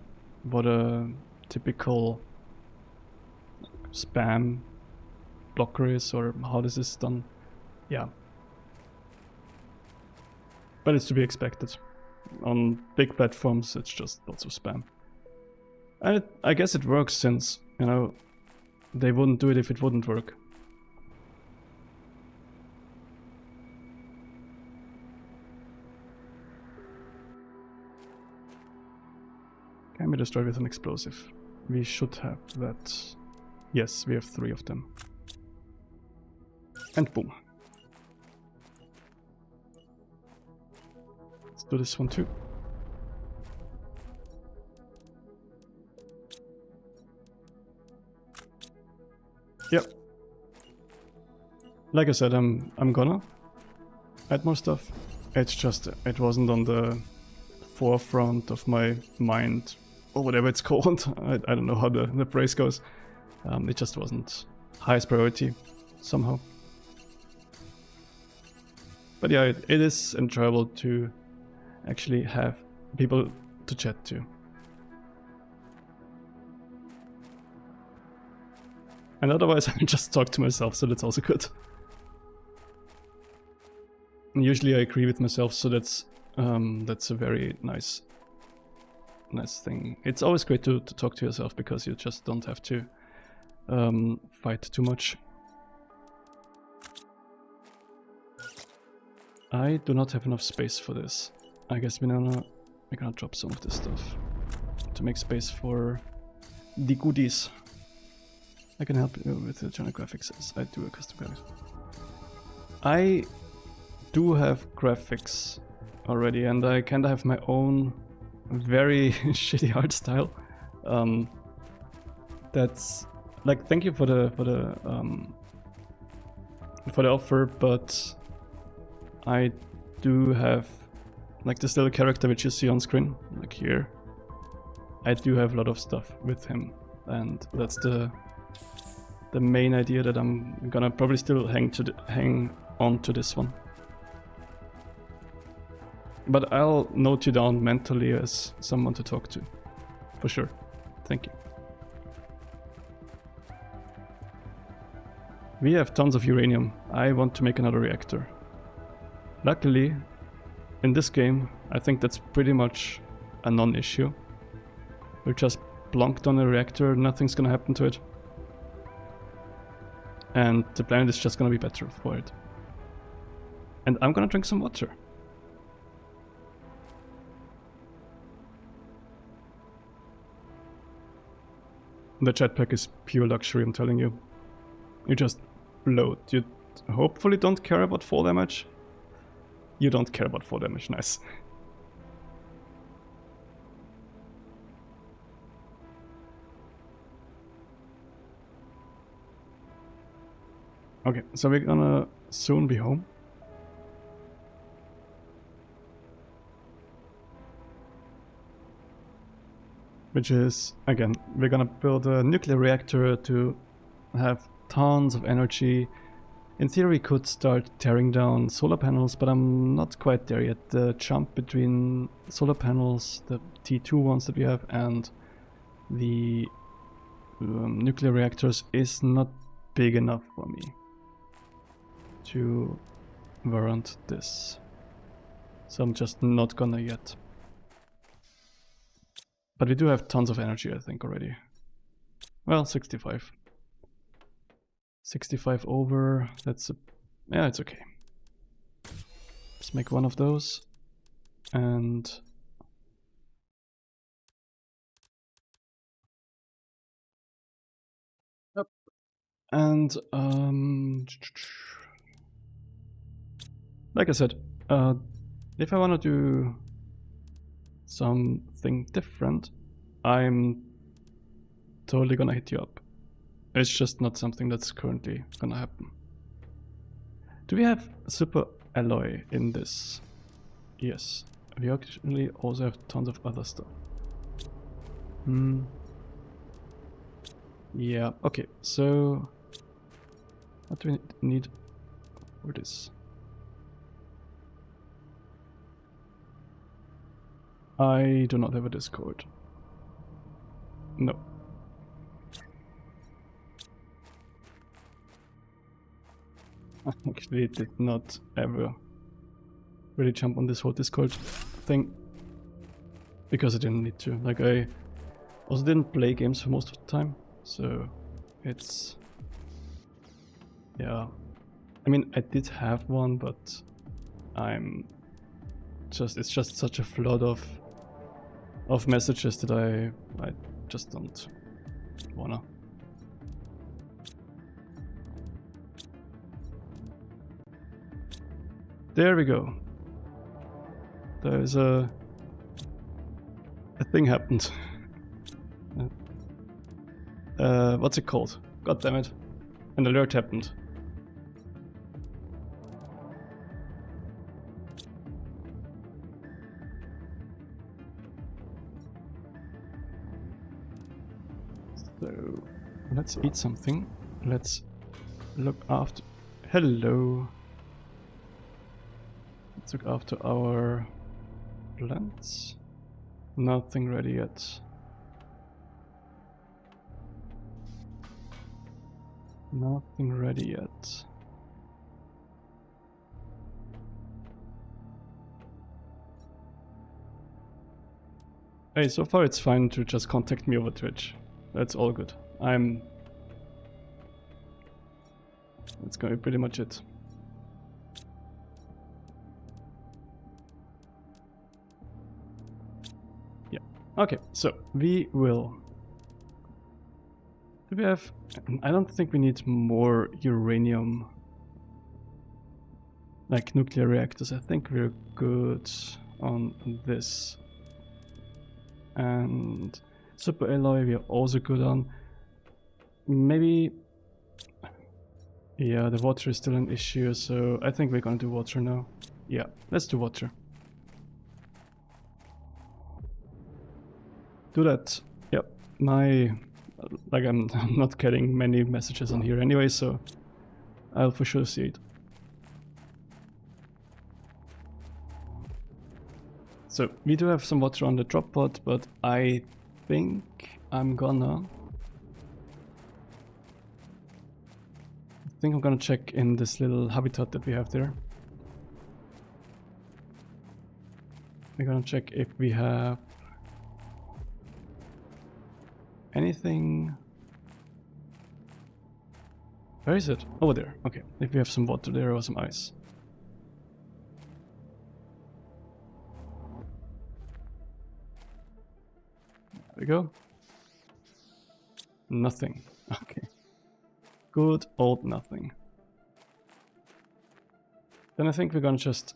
what a typical spam blocker is or how this is done. Yeah. But it's to be expected. On big platforms it's just lots of spam. And I guess it works since, you know, they wouldn't do it if it wouldn't work. Can be destroyed with an explosive. We should have that. Yes, we have 3 of them. And boom. Let's do this one too. Yep. Like I said, I'm gonna add more stuff. It's just, it wasn't on the forefront of my mind, or whatever it's called. I don't know how the phrase goes. It just wasn't highest priority, somehow. But yeah, it is enjoyable to actually have people to chat to. And otherwise I just talk to myself, so that's also good. And usually I agree with myself, so that's a very nice thing. It's always great to talk to yourself because you just don't have to fight too much. I do not have enough space for this. I guess we're gonna drop some of this stuff to make space for the goodies. I can help you with the general graphics as I do a custom graphics. I do have graphics already, and I kinda have my own very shitty art style. That's like, thank you for the offer, but I do have like this little character which you see on screen, like here. I do have a lot of stuff with him, and that's the main idea that I'm gonna probably still hang on to this one. But I'll note you down mentally as someone to talk to, for sure. Thank you. We have tons of uranium. I want to make another reactor. Luckily, in this game, I think that's pretty much a non-issue. We're just plonked on a reactor, nothing's gonna happen to it. And the planet is just gonna be better for it. And I'm gonna drink some water. The jetpack is pure luxury, I'm telling you. You just float. You hopefully don't care about fall damage. You don't care about fall damage, nice. Okay, so we're gonna soon be home. Which is, again, we're gonna build a nuclear reactor to have tons of energy. In theory, could start tearing down solar panels, but I'm not quite there yet. The jump between solar panels, the T2 ones that we have, and the nuclear reactors is not big enough for me to warrant this. So I'm just not gonna yet. But we do have tons of energy, I think, already. Well, 65. 65 over, that's a... yeah, it's okay. Let's make one of those. And... yep. And, like I said, if I want to do something different, I'm totally gonna hit you up. It's just not something that's currently gonna happen. Do we have super alloy in this? Yes. We actually also have tons of other stuff. Yeah, okay, so what do we need for this? I do not have a Discord. No. I actually did not ever really jump on this whole Discord thing because I didn't need to. Like, I also didn't play games for most of the time, so it's... yeah. I mean, I did have one, but it's just such a flood of messages that I just don't wanna. There we go. There's a thing happened. What's it called? God damn it. An alert happened. So, let's eat something. Let's look after... hello. Let's look after our plants. Nothing ready yet. Nothing ready yet. Hey, so far it's fine to just contact me over Twitch. That's all good. That's gonna be pretty much it. Yeah. Okay, so we will... Do we have... I don't think we need more uranium. Like nuclear reactors. I think we're good on this. And super alloy we are also good on. Maybe... Yeah, the water is still an issue, so I think we're gonna do water now. Yeah, let's do water. Do that. Yep, like I'm not getting many messages on here anyway, so I'll for sure see it. So we do have some water on the drop pod, but I think I'm gonna check in this little habitat that we have there. We're gonna check if we have anything. Where is it? Over there. Okay. If we have some water there or some ice. There we go. Nothing. Okay. Good old nothing. Then I think we're gonna just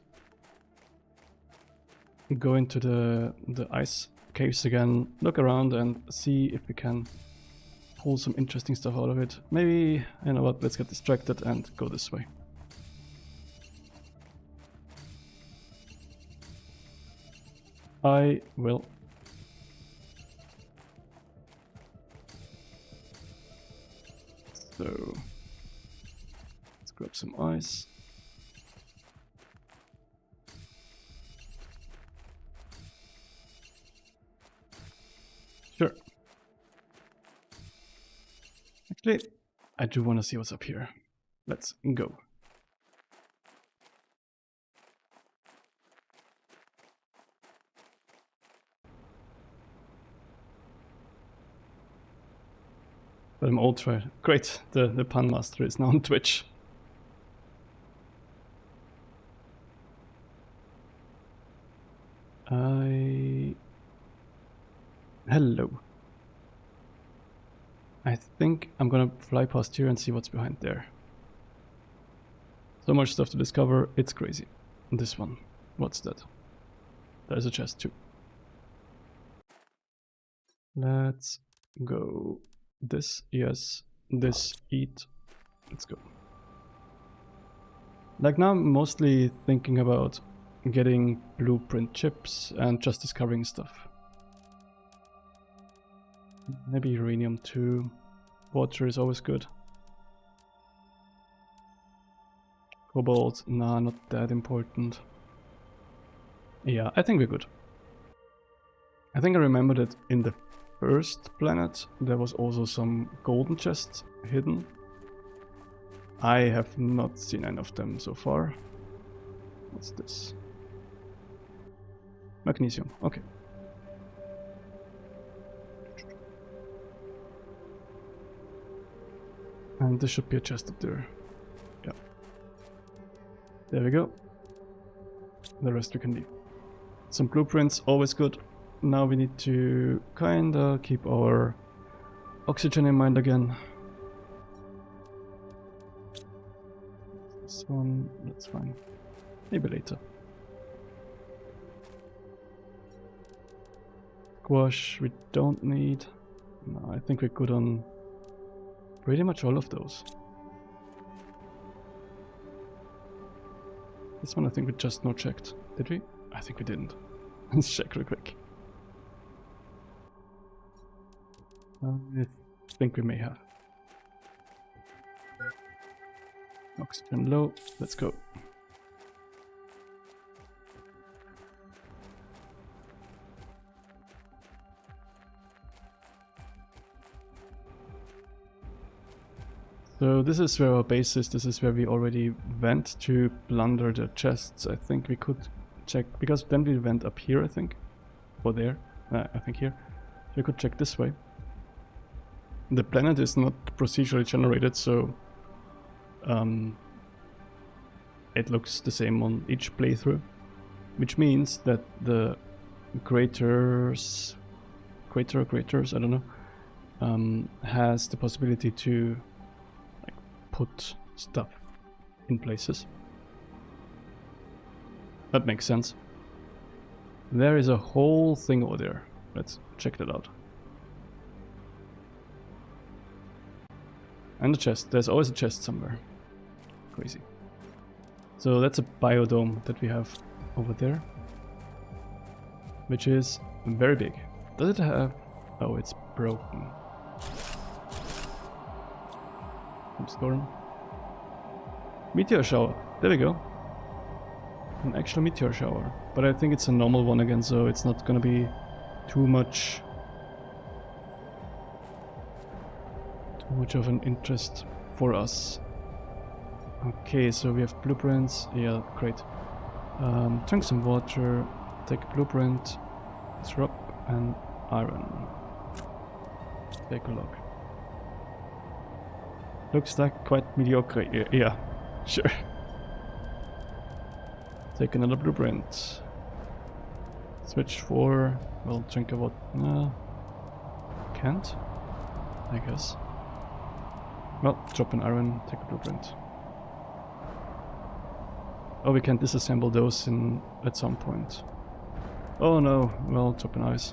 go into the ice caves again, look around and see if we can pull some interesting stuff out of it. Maybe, you know what, let's get distracted and go this way. I will. So, let's grab some ice. Sure. Actually, I do want to see what's up here. Let's go. But I'm ultra. Great, the pun master is now on Twitch. Hello. I think I'm gonna fly past here and see what's behind there. So much stuff to discover, it's crazy. This one. What's that? There's a chest too. Let's go. This, yes. This, eat. Let's go. Like now I'm mostly thinking about getting blueprint chips and just discovering stuff. Maybe uranium too. Water is always good. Cobalt, nah, not that important. Yeah, I think we're good. I think I remember that in the first planet there was also some golden chests hidden. I have not seen any of them so far. What's this? Magnesium, okay. And there should be a chest up there. Yeah. There we go. The rest we can leave. Some blueprints, always good. Now we need to kinda keep our oxygen in mind again. This one, that's fine. Maybe later. Squash, we don't need. No, I think we're good on pretty much all of those. This one I think we just no checked. Did we? I think we didn't. Let's check real quick. I think we may have. Oxygen low. Let's go. So this is where our base is. This is where we already went to plunder the chests. I think we could check, because then we went up here, I think. Or there. I think here. So we could check this way. The planet is not procedurally generated, so it looks the same on each playthrough. Which means that the craters, I don't know, has the possibility to like put stuff in places. That makes sense. There is a whole thing over there. Let's check that out. And a chest. There's always a chest somewhere. Crazy. So that's a biodome that we have over there, which is very big. Does it have... Oh, it's broken. Storm. Meteor shower. There we go. An actual meteor shower. But I think it's a normal one again, so it's not gonna be too much of an interest for us. Okay, so we have blueprints. Yeah, great. Drink some water, take a blueprint, drop and iron. Take a look. Looks like quite mediocre. Yeah, sure. Take another blueprint. Switch for... well, drink a water. No. Can't? I guess. Well, drop an iron, take a blueprint. Oh, we can disassemble those at some point. Oh no, well, drop an ice.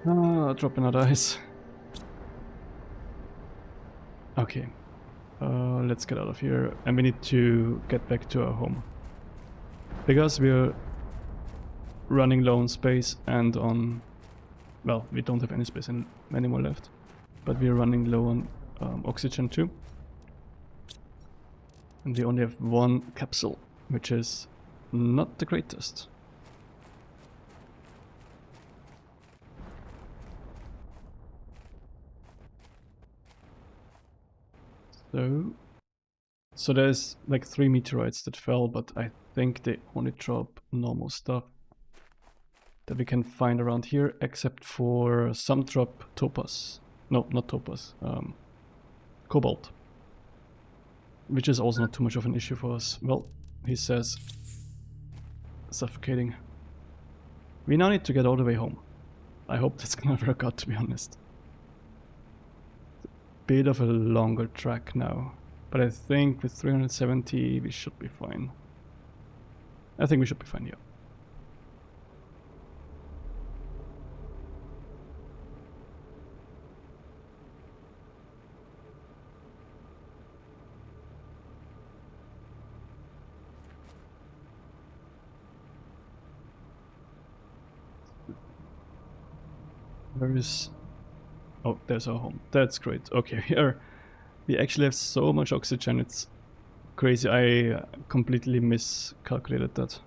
Ah, drop another ice. Okay, let's get out of here, and we need to get back to our home. Because we're running low on space and on... well, we don't have any space anymore left. But we're running low on oxygen too. And we only have one capsule, which is not the greatest. So there's like 3 meteorites that fell, but I think they only drop normal stuff that we can find around here, except for some drop topaz. No, not topaz. Cobalt. Which is also not too much of an issue for us. Well, he says... suffocating. We now need to get all the way home. I hope that's gonna work out, to be honest. Bit of a longer track now. But I think with 370 we should be fine. I think we should be fine, yeah. Where is... oh, there's our home. That's great. Okay, we actually have so much oxygen, it's crazy. I completely miscalculated that.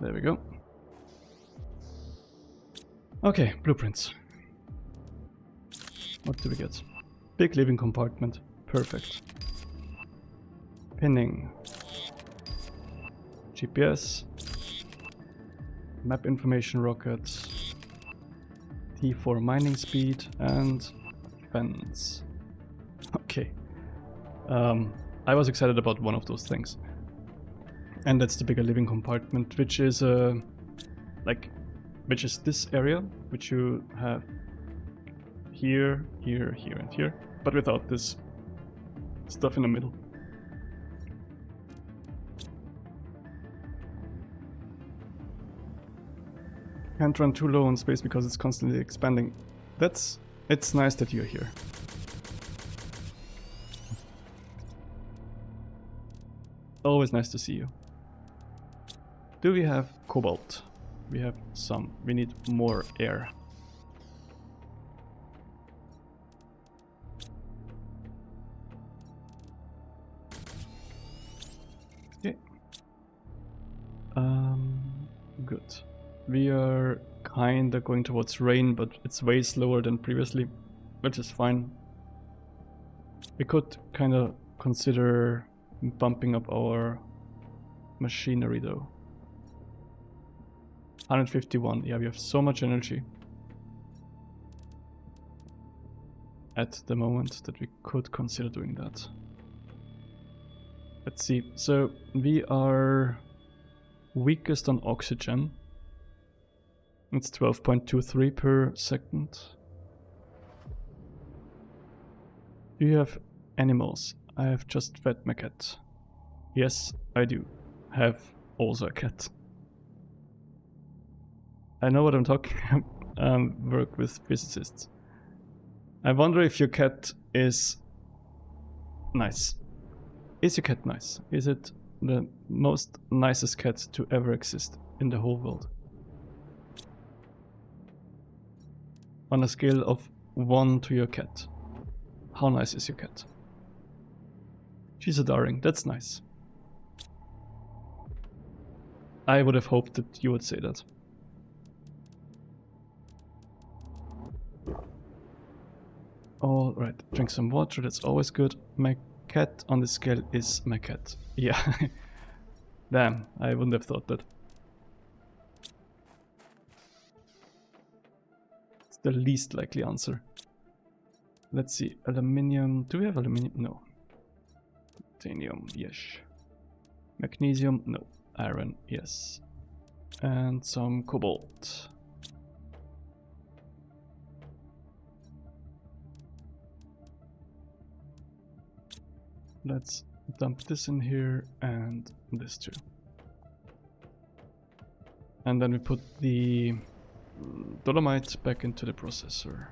There we go. Okay, blueprints. What do we get? Big living compartment. Perfect. Pinning. GPS. Map information rocket. T4 mining speed and fence. Okay. I was excited about one of those things. And that's the bigger living compartment, which is which is this area, which you have here, here, here, and here, but without this stuff in the middle. Can't run too low on space because it's constantly expanding. It's nice that you're here. Always nice to see you. Do we have cobalt? We have some. We need more air. Okay. Good. We are kinda going towards rain, but it's way slower than previously, which is fine. We could kinda consider bumping up our machinery though. 151, yeah, we have so much energy at the moment that we could consider doing that. Let's see, so we are weakest on oxygen. It's 12.23 per second. Do you have animals? I have just fed my cat. Yes, I do. Have also a cat. I know what I'm talking about. Work with physicists. I wonder if your cat is nice. Is your cat nice? Is it the most nicest cat to ever exist in the whole world? On a scale of 1 to your cat, how nice is your cat? She's a darling, that's nice. I would have hoped that you would say that. Alright, drink some water, that's always good. My cat on the scale is my cat. Yeah. Damn, I wouldn't have thought that. It's the least likely answer. Let's see, aluminium. Do we have aluminium? No. Titanium, yes. Magnesium, no. Iron, yes. And some cobalt. Let's dump this in here and this too. And then we put the dolomite back into the processor.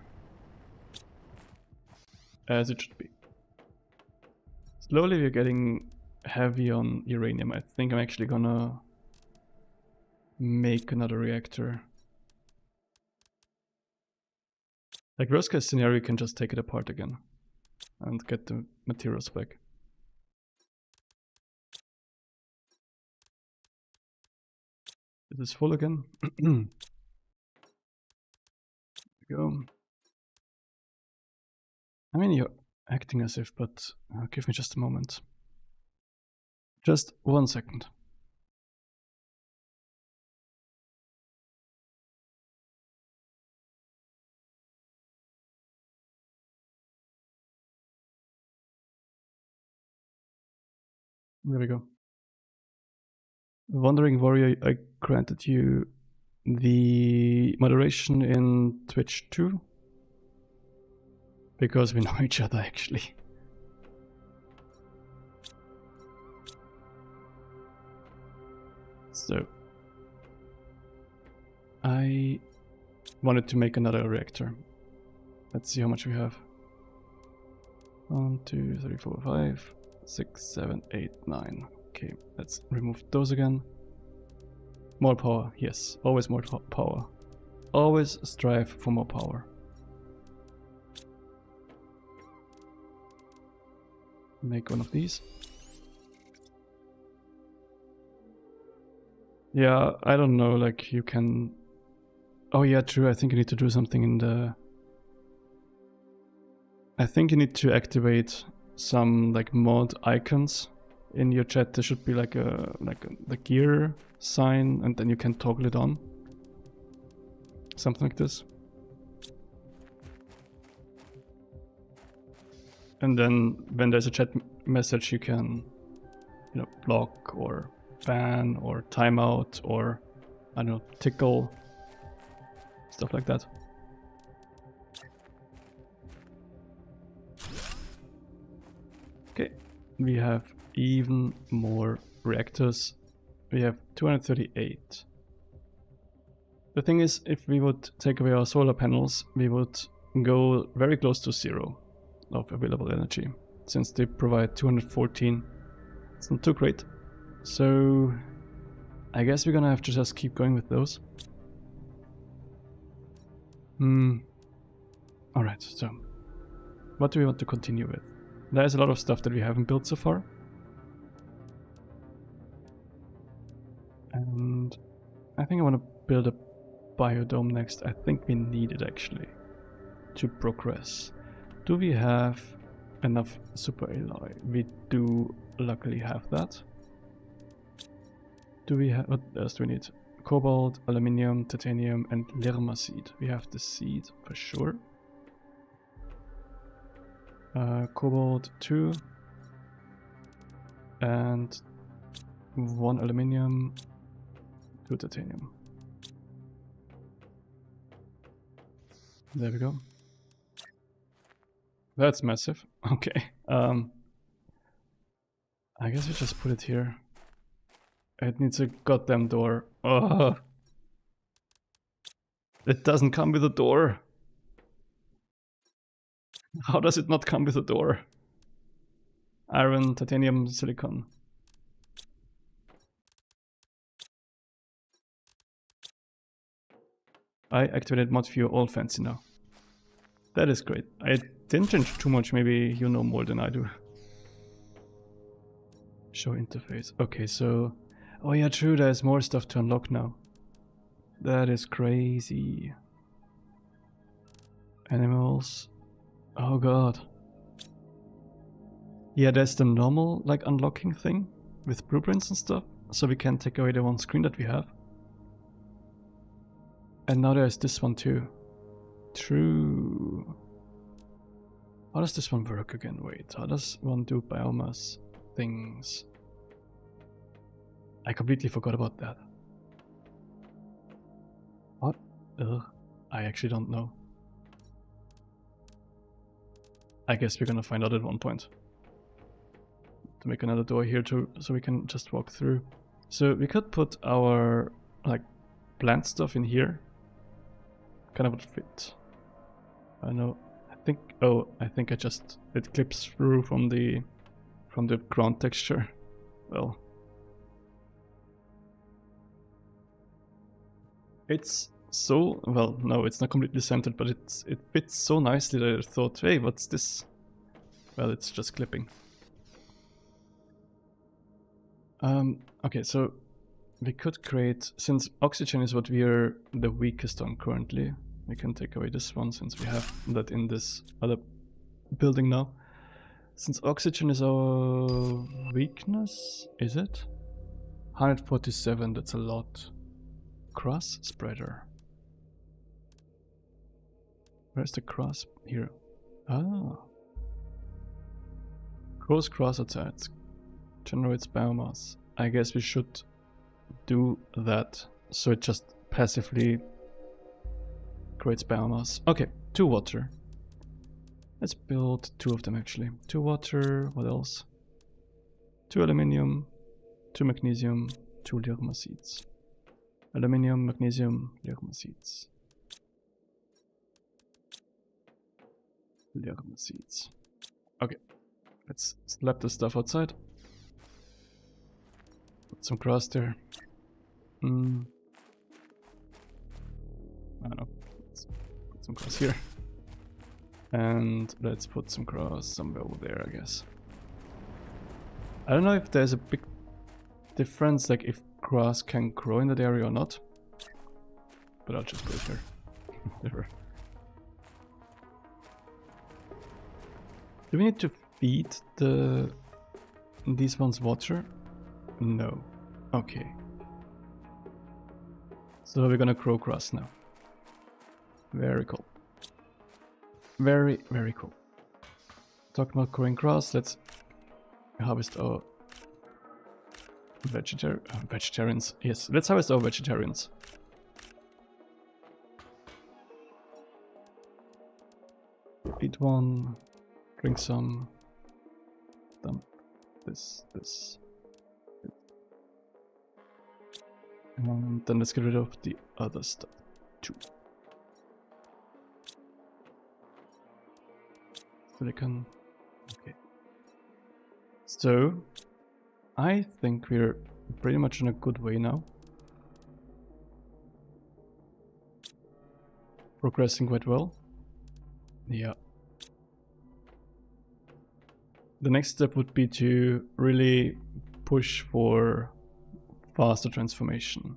As it should be. Slowly we're getting heavy on uranium. I think I'm actually gonna make another reactor. Like worst case scenario, you can just take it apart again and get the materials back. It is full again. There we go. I mean, you're acting as if, but give me just a moment. Just 1 second. There we go. Wandering Warrior, I granted you the moderation in Twitch too. Because we know each other actually. So I wanted to make another reactor. Let's see how much we have. 1, 2, 3, 4, 5, 6, 7, 8, 9. Okay, let's remove those again. More power, yes, always more power. Always strive for more power. Make one of these. Yeah, I don't know, like you can... Oh yeah, true, I think you need to do something in the... I think you need to activate some like mod icons in your chat. There should be like the gear sign, and then you can toggle it on. Something like this. And then when there's a chat message, you can, you know, block or ban or timeout or, I don't know, tickle, stuff like that. Okay, we have even more reactors. We have 238. The thing is, if we would take away our solar panels, we would go very close to 0 of available energy. Since they provide 214, it's not too great. So I guess we're gonna have to just keep going with those. Alright, so what do we want to continue with? There's a lot of stuff that we haven't built so far. And I think I want to build a biodome next. I think we need it actually to progress. Do we have enough super alloy? We do luckily have that. Do we have, what else do we need? Cobalt, aluminium, titanium, and lirma seed. We have the seed for sure. Cobalt 2 and 1 aluminium, 2 titanium. There we go. That's massive. Okay. I guess we just put it here. It needs a goddamn door. Oh, it doesn't come with a door. How does it not come with a door? Iron, titanium, silicon. I activated mod view, all fancy now. That is great. I didn't change too much, maybe you know more than I do. Show interface. Okay, so... Oh yeah, true, there's more stuff to unlock now. That is crazy. Animals. Oh god. Yeah, there's the normal, like, unlocking thing with blueprints and stuff, so we can take away the one screen that we have. And now there's this one too. True. How does this one work again? Wait, how does one do biomass things? I completely forgot about that. What? Ugh, I actually don't know. I guess we're gonna find out at one point. To make another door here too, so we can just walk through. So we could put our, like, plant stuff in here. Kind of would fit. I know. I think. Oh, I think I just it clips through from the ground texture. Well, it's so well. No, it's not completely centered, but it fits so nicely that I thought, hey, what's this? Well, it's just clipping. Okay, so we could create, since oxygen is what we are the weakest on currently, we can take away this one since we have that in this other building now. Since oxygen is our weakness, is it? 147, that's a lot. Cross spreader. Where's the cross? Here. Ah. Grows grass outside. Generates biomass. I guess we should do that so it just passively creates biomass. Okay, 2 water. Let's build 2 of them actually. 2 water, what else? 2 aluminium, 2 magnesium, 2 lirma seeds. Aluminium, magnesium, lirma seeds. Lirma seeds. Okay, let's slap the stuff outside. Put some grass there. I don't know. Let's put some grass here. And let's put some grass somewhere over there, I guess. I don't know if there's a big difference, like if grass can grow in that area or not. But I'll just put it here. There. Do we need to feed these ones water? No. Okay. So we're gonna grow grass now. Very cool. Very, very cool. Talking about growing grass, let's harvest our vegetarians. Yes, let's harvest our vegetarians. Eat one, drink some, dump this. And then let's get rid of the other stuff too. Silicon. Okay. So I think we're pretty much in a good way now. Progressing quite well. Yeah. The next step would be to really push for faster transformation.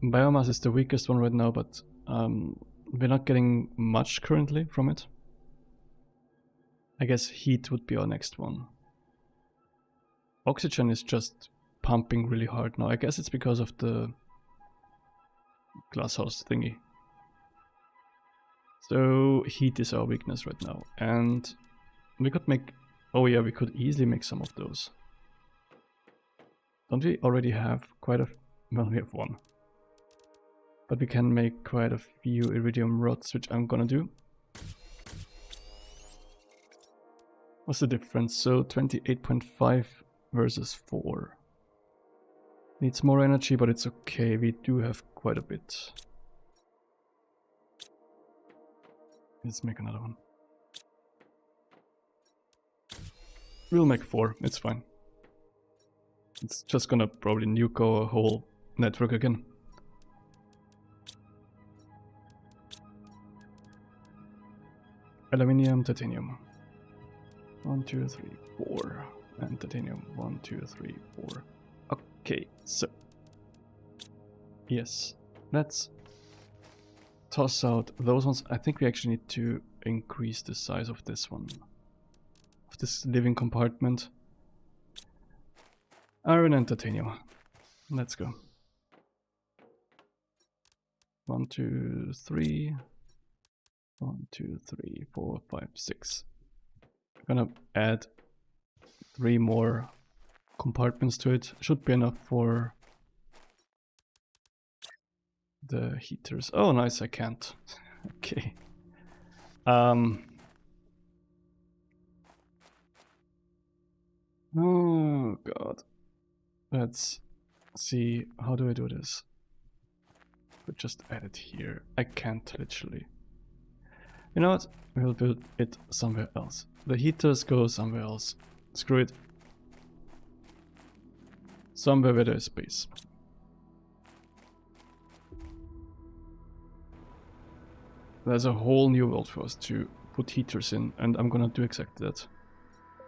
Biomass is the weakest one right now, but we're not getting much currently from it. I guess heat would be our next one. Oxygen is just pumping really hard now. I guess it's because of the glasshouse thingy. So heat is our weakness right now. And we could make... Oh yeah, we could easily make some of those. Don't we already have quite a... Well, we have one. But we can make quite a few iridium rods, which I'm gonna do. What's the difference? So 28.5 versus 4. Needs more energy, but it's okay. We do have quite a bit. Let's make another one. We'll make 4. It's fine. It's just gonna probably nuke our whole network again. Aluminium, titanium. 1, 2, 3, 4. And titanium. 1, 2, 3, 4. Okay, so. Yes. Let's toss out those ones. I think we actually need to increase the size of this one. Of this living compartment. Iron and titanium. Let's go. 1, 2, 3. 1, 2, 3, 4, 5, 6. I'm gonna add 3 more compartments to it. Should be enough for the heaters. Oh, nice, I can't. Okay. Oh, God. Let's see. How do I do this? But just add it here. I can't literally. You know what? We'll build it somewhere else. The heaters go somewhere else. Screw it. Somewhere where there's space. There's a whole new world for us to put heaters in, and I'm gonna do exactly that.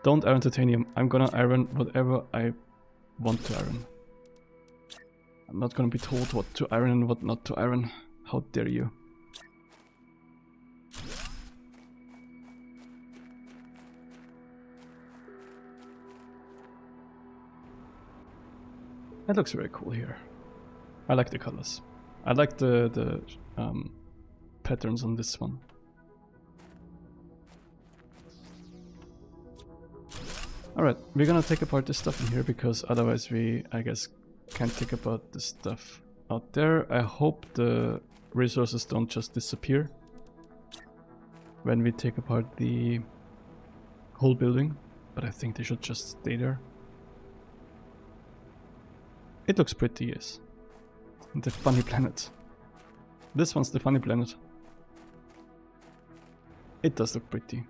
Don't iron titanium. I'm gonna iron whatever I want to iron. I'm not gonna be told what to iron and what not to iron. How dare you? That looks very cool here. I like the colors. I like the patterns on this one. Alright, we're gonna take apart this stuff in here because otherwise we, I guess, can't take apart the stuff out there. I hope the resources don't just disappear when we take apart the whole building, but I think they should just stay there. It looks pretty, yes. The funny planet. This one's the funny planet. It does look pretty.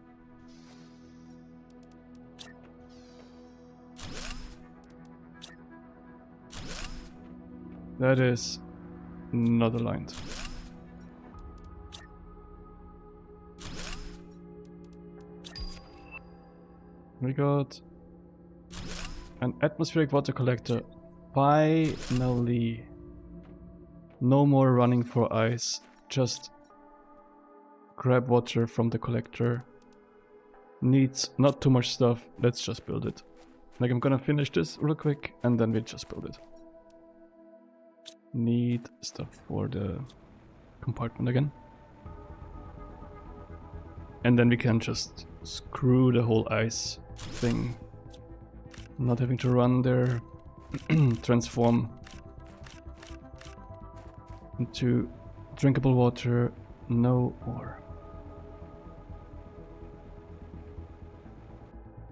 That is not aligned. We got an atmospheric water collector. Finally. No more running for ice. Just grab water from the collector. Needs not too much stuff. Let's just build it. Like, I'm gonna finish this real quick and then we just build it. Need stuff for the compartment again. And then we can just screw the whole ice thing. Not having to run there. Transform into drinkable water. No more.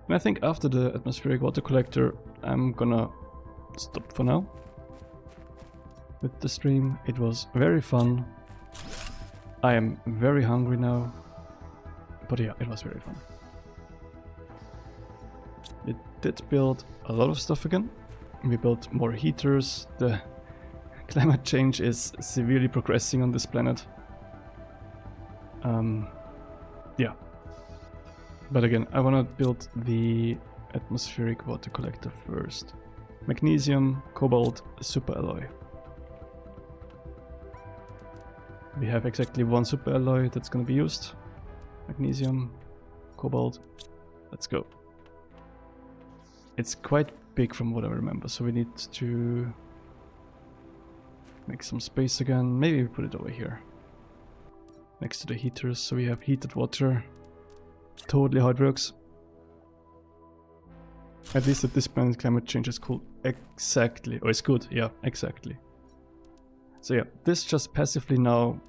And I think after the atmospheric water collector, I'm gonna stop for now with the stream. It was very fun. I am very hungry now. But yeah, it was very fun. We did build a lot of stuff again. We built more heaters. The climate change is severely progressing on this planet. Yeah. But again, I want to build the atmospheric water collector first. Magnesium, cobalt, super alloy. We have exactly one super alloy that's gonna be used. Magnesium, cobalt. Let's go. It's quite big from what I remember, so we need to make some space again. Maybe we put it over here. Next to the heaters, so we have heated water. Totally how it works. At least at this point climate change is cool. Exactly. Oh, it's good. Yeah, exactly. So yeah, this just passively now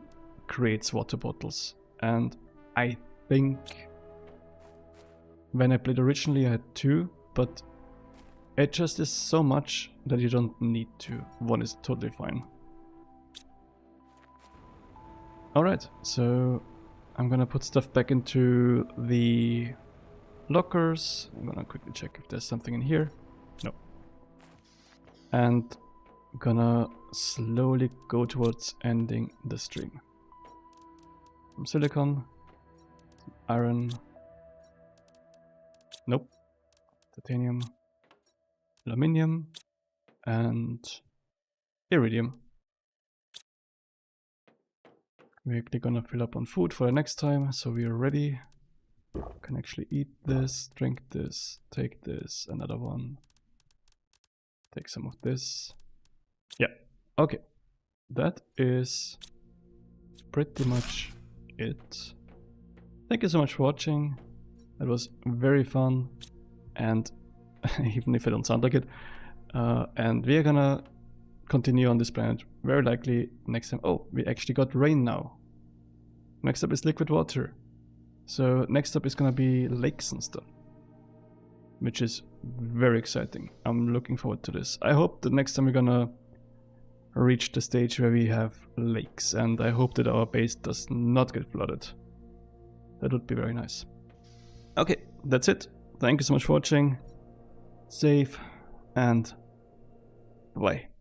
creates water bottles. And I think when I played originally I had 2, but it just is so much that you don't need to. 1 is totally fine. Alright, so I'm gonna put stuff back into the lockers. I'm gonna quickly check if there's something in here. No. And gonna slowly go towards ending the stream. Some silicon, some iron. Nope. Titanium, aluminium, and iridium. We're actually gonna fill up on food for the next time, so we are ready. Can actually eat this, drink this, take this, another one. Take some of this. Yeah, okay. That is pretty much it. Thank you so much for watching. That was very fun, and even if I don't sound like it. And we are gonna continue on this planet very likely next time. Oh, we actually got rain now. Next up is liquid water. So next up is gonna be lakes and stuff, which is very exciting. I'm looking forward to this. I hope that next time we're gonna reach the stage where we have lakes, and I hope that our base does not get flooded. That would be very nice. Okay, that's it. Thank you so much for watching. Safe and bye.